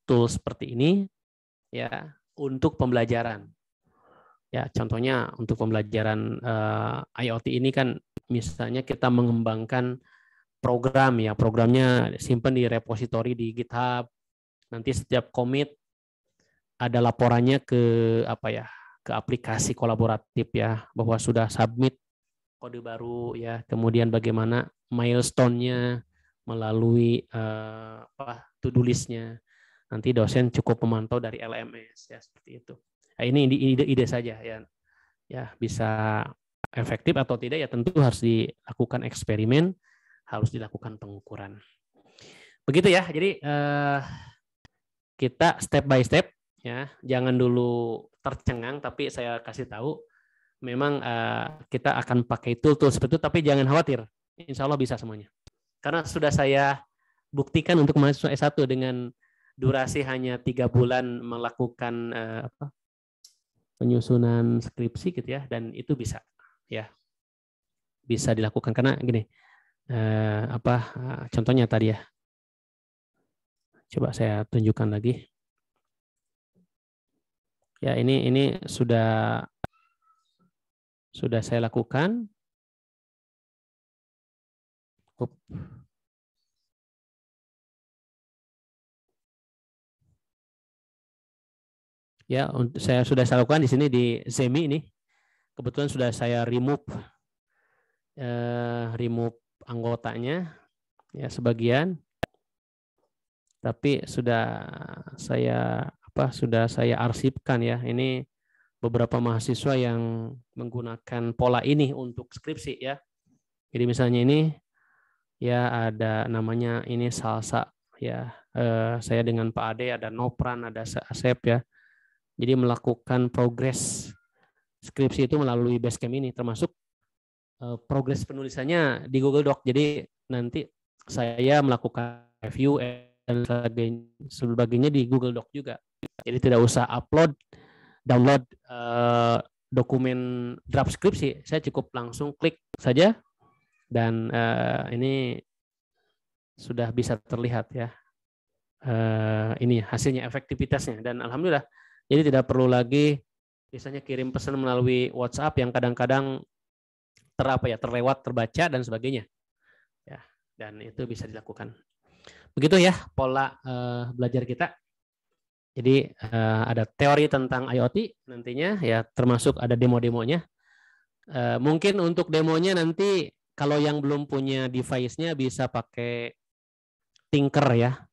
tool seperti ini ya untuk pembelajaran. Ya, contohnya untuk pembelajaran IoT ini kan misalnya kita mengembangkan program ya, programnya simpan di repositori di GitHub. Nanti setiap commit ada laporannya ke ke aplikasi kolaboratif ya, bahwa sudah submit kode baru ya, kemudian bagaimana milestone-nya melalui to-do list-nya. Nanti dosen cukup memantau dari LMS ya, seperti itu. Nah, ini ide saja ya. Ya, bisa efektif atau tidak ya tentu harus dilakukan eksperimen, harus dilakukan pengukuran. Begitu ya. Jadi kita step by step ya, jangan dulu tercengang, tapi saya kasih tahu memang kita akan pakai tool seperti itu, tapi jangan khawatir, insya Allah bisa semuanya. Karena sudah saya buktikan untuk mahasiswa S1 dengan durasi hanya 3 bulan melakukan penyusunan skripsi gitu ya, dan itu bisa ya, bisa dilakukan karena gini, contohnya tadi ya, coba saya tunjukkan lagi. Ya ini sudah saya lakukan. Ya, saya sudah lakukan di sini di Zemi ini. Kebetulan sudah saya remove anggotanya ya sebagian. Tapi sudah saya arsipkan ya. Ini beberapa mahasiswa yang menggunakan pola ini untuk skripsi ya. Jadi misalnya ini ya ada namanya ini Salsa ya. Saya dengan Pak Ade, ada Nopran, ada Asep ya. Jadi melakukan progres skripsi itu melalui Basecamp ini, termasuk progres penulisannya di Google Doc. Jadi nanti saya melakukan review dan sebagainya di Google Doc juga. Jadi tidak usah download dokumen draft skripsi, saya cukup langsung klik saja dan ini sudah bisa terlihat ya ini hasilnya, efektivitasnya, dan alhamdulillah. Jadi tidak perlu lagi misalnya kirim pesan melalui WhatsApp yang kadang-kadang terlewat, terbaca dan sebagainya. Ya, dan itu bisa dilakukan. Begitu ya pola belajar kita. Jadi ada teori tentang IoT nantinya ya, termasuk ada demo-demonya. Mungkin untuk demonya nanti kalau yang belum punya device-nya bisa pakai Tinker ya.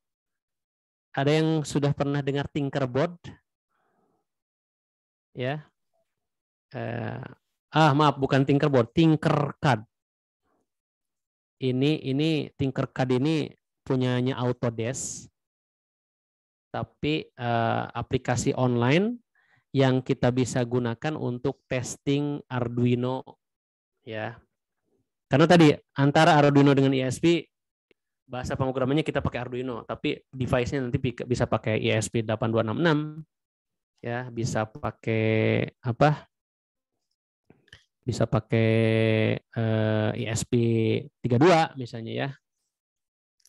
Ada yang sudah pernah dengar Tinkerboard? Ya. Maaf, bukan Tinkerboard, Tinkercad. Ini Tinkercad ini punyanya Autodesk, tapi aplikasi online yang kita bisa gunakan untuk testing Arduino ya. Karena tadi antara Arduino dengan ISP bahasa pemrogramannya kita pakai Arduino, tapi device-nya nanti bisa pakai ESP8266 ya, bisa pakai apa? Bisa pakai ESP32 misalnya ya,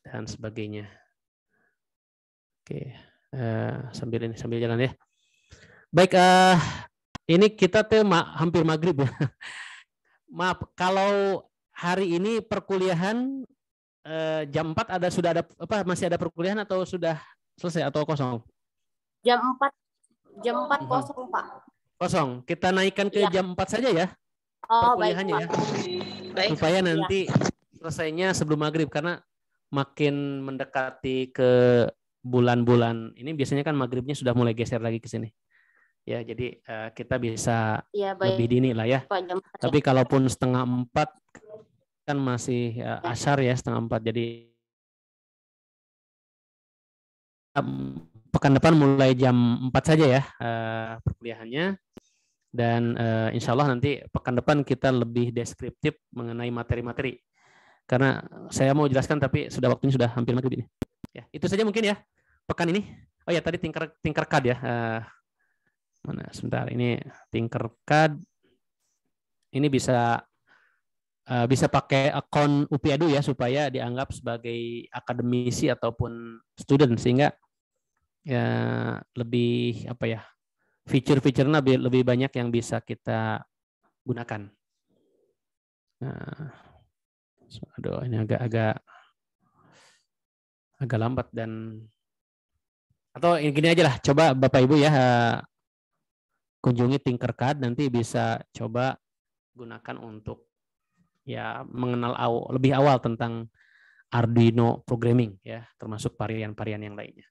dan sebagainya. Oke, sambil jalan ya. Baik, ini kita hampir maghrib ya. Maaf, kalau hari ini perkuliahan jam 4 sudah ada apa, masih ada perkuliahan atau sudah selesai atau kosong? Jam 4 kosong, Pak. Kosong. Kita naikkan ke jam 4 saja ya. Oh, Perkuliahannya baik, Pak. ya. Supaya nanti selesainya sebelum maghrib, karena makin mendekati ke bulan-bulan ini biasanya kan maghribnya sudah mulai geser lagi ke sini. Ya, jadi kita bisa lebih dini lah ya. Pak, jam 4 Tapi kalaupun 3:30 kan masih asyar ya, 3:30. Jadi pekan depan mulai jam 4 saja ya perkuliahannya. Dan insya Allah nanti pekan depan kita lebih deskriptif mengenai materi-materi. Karena saya mau jelaskan tapi waktunya sudah hampir maghrib ini. Ya, itu saja mungkin ya pekan ini. Oh ya, tadi Tinkercad ya. Mana sebentar, ini Tinkercad. Ini bisa pakai akun UPIADU ya, supaya dianggap sebagai akademisi ataupun student, sehingga ya lebih apa ya, fitur-fiturnya lebih banyak yang bisa kita gunakan. Nah, aduh, ini agak lambat atau gini aja lah, coba Bapak Ibu ya kunjungi Tinkercad, nanti bisa coba gunakan untuk ya mengenal lebih awal tentang Arduino programming ya, termasuk varian-varian yang lainnya.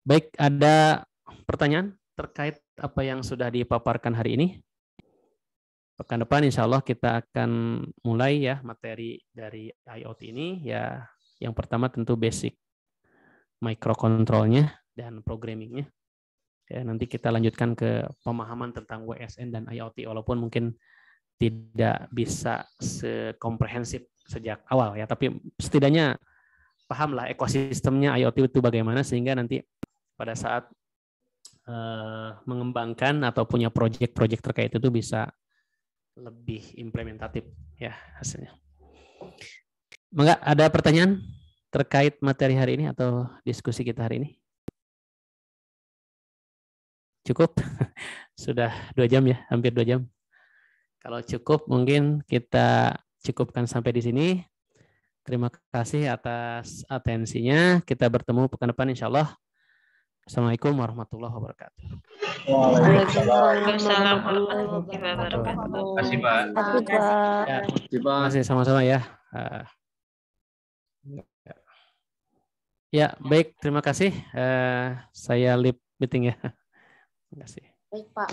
Baik, ada pertanyaan terkait apa yang sudah dipaparkan hari ini? Pekan depan insya Allah kita akan mulai ya materi dari IoT ini ya. Yang pertama tentu basic microcontrolnya dan programmingnya. Ya, nanti kita lanjutkan ke pemahaman tentang WSN dan IoT, walaupun mungkin tidak bisa sekomprehensif sejak awal ya, tapi setidaknya pahamlah ekosistemnya IoT itu bagaimana, sehingga nanti pada saat mengembangkan atau punya proyek-proyek terkait itu bisa lebih implementatif ya hasilnya. Enggak ada pertanyaan terkait materi hari ini atau diskusi kita hari ini? Cukup? Sudah 2 jam ya, hampir 2 jam. Kalau cukup mungkin kita cukupkan sampai di sini. Terima kasih atas atensinya. Kita bertemu pekan depan insya Allah. Assalamualaikum warahmatullahi wabarakatuh. Waalaikumsalam warahmatullahi wabarakatuh. Terima kasih, Pak. Terima kasih sama-sama ya. Ya, baik. Terima kasih. Saya leave meeting ya. Terima kasih. Baik, Pak.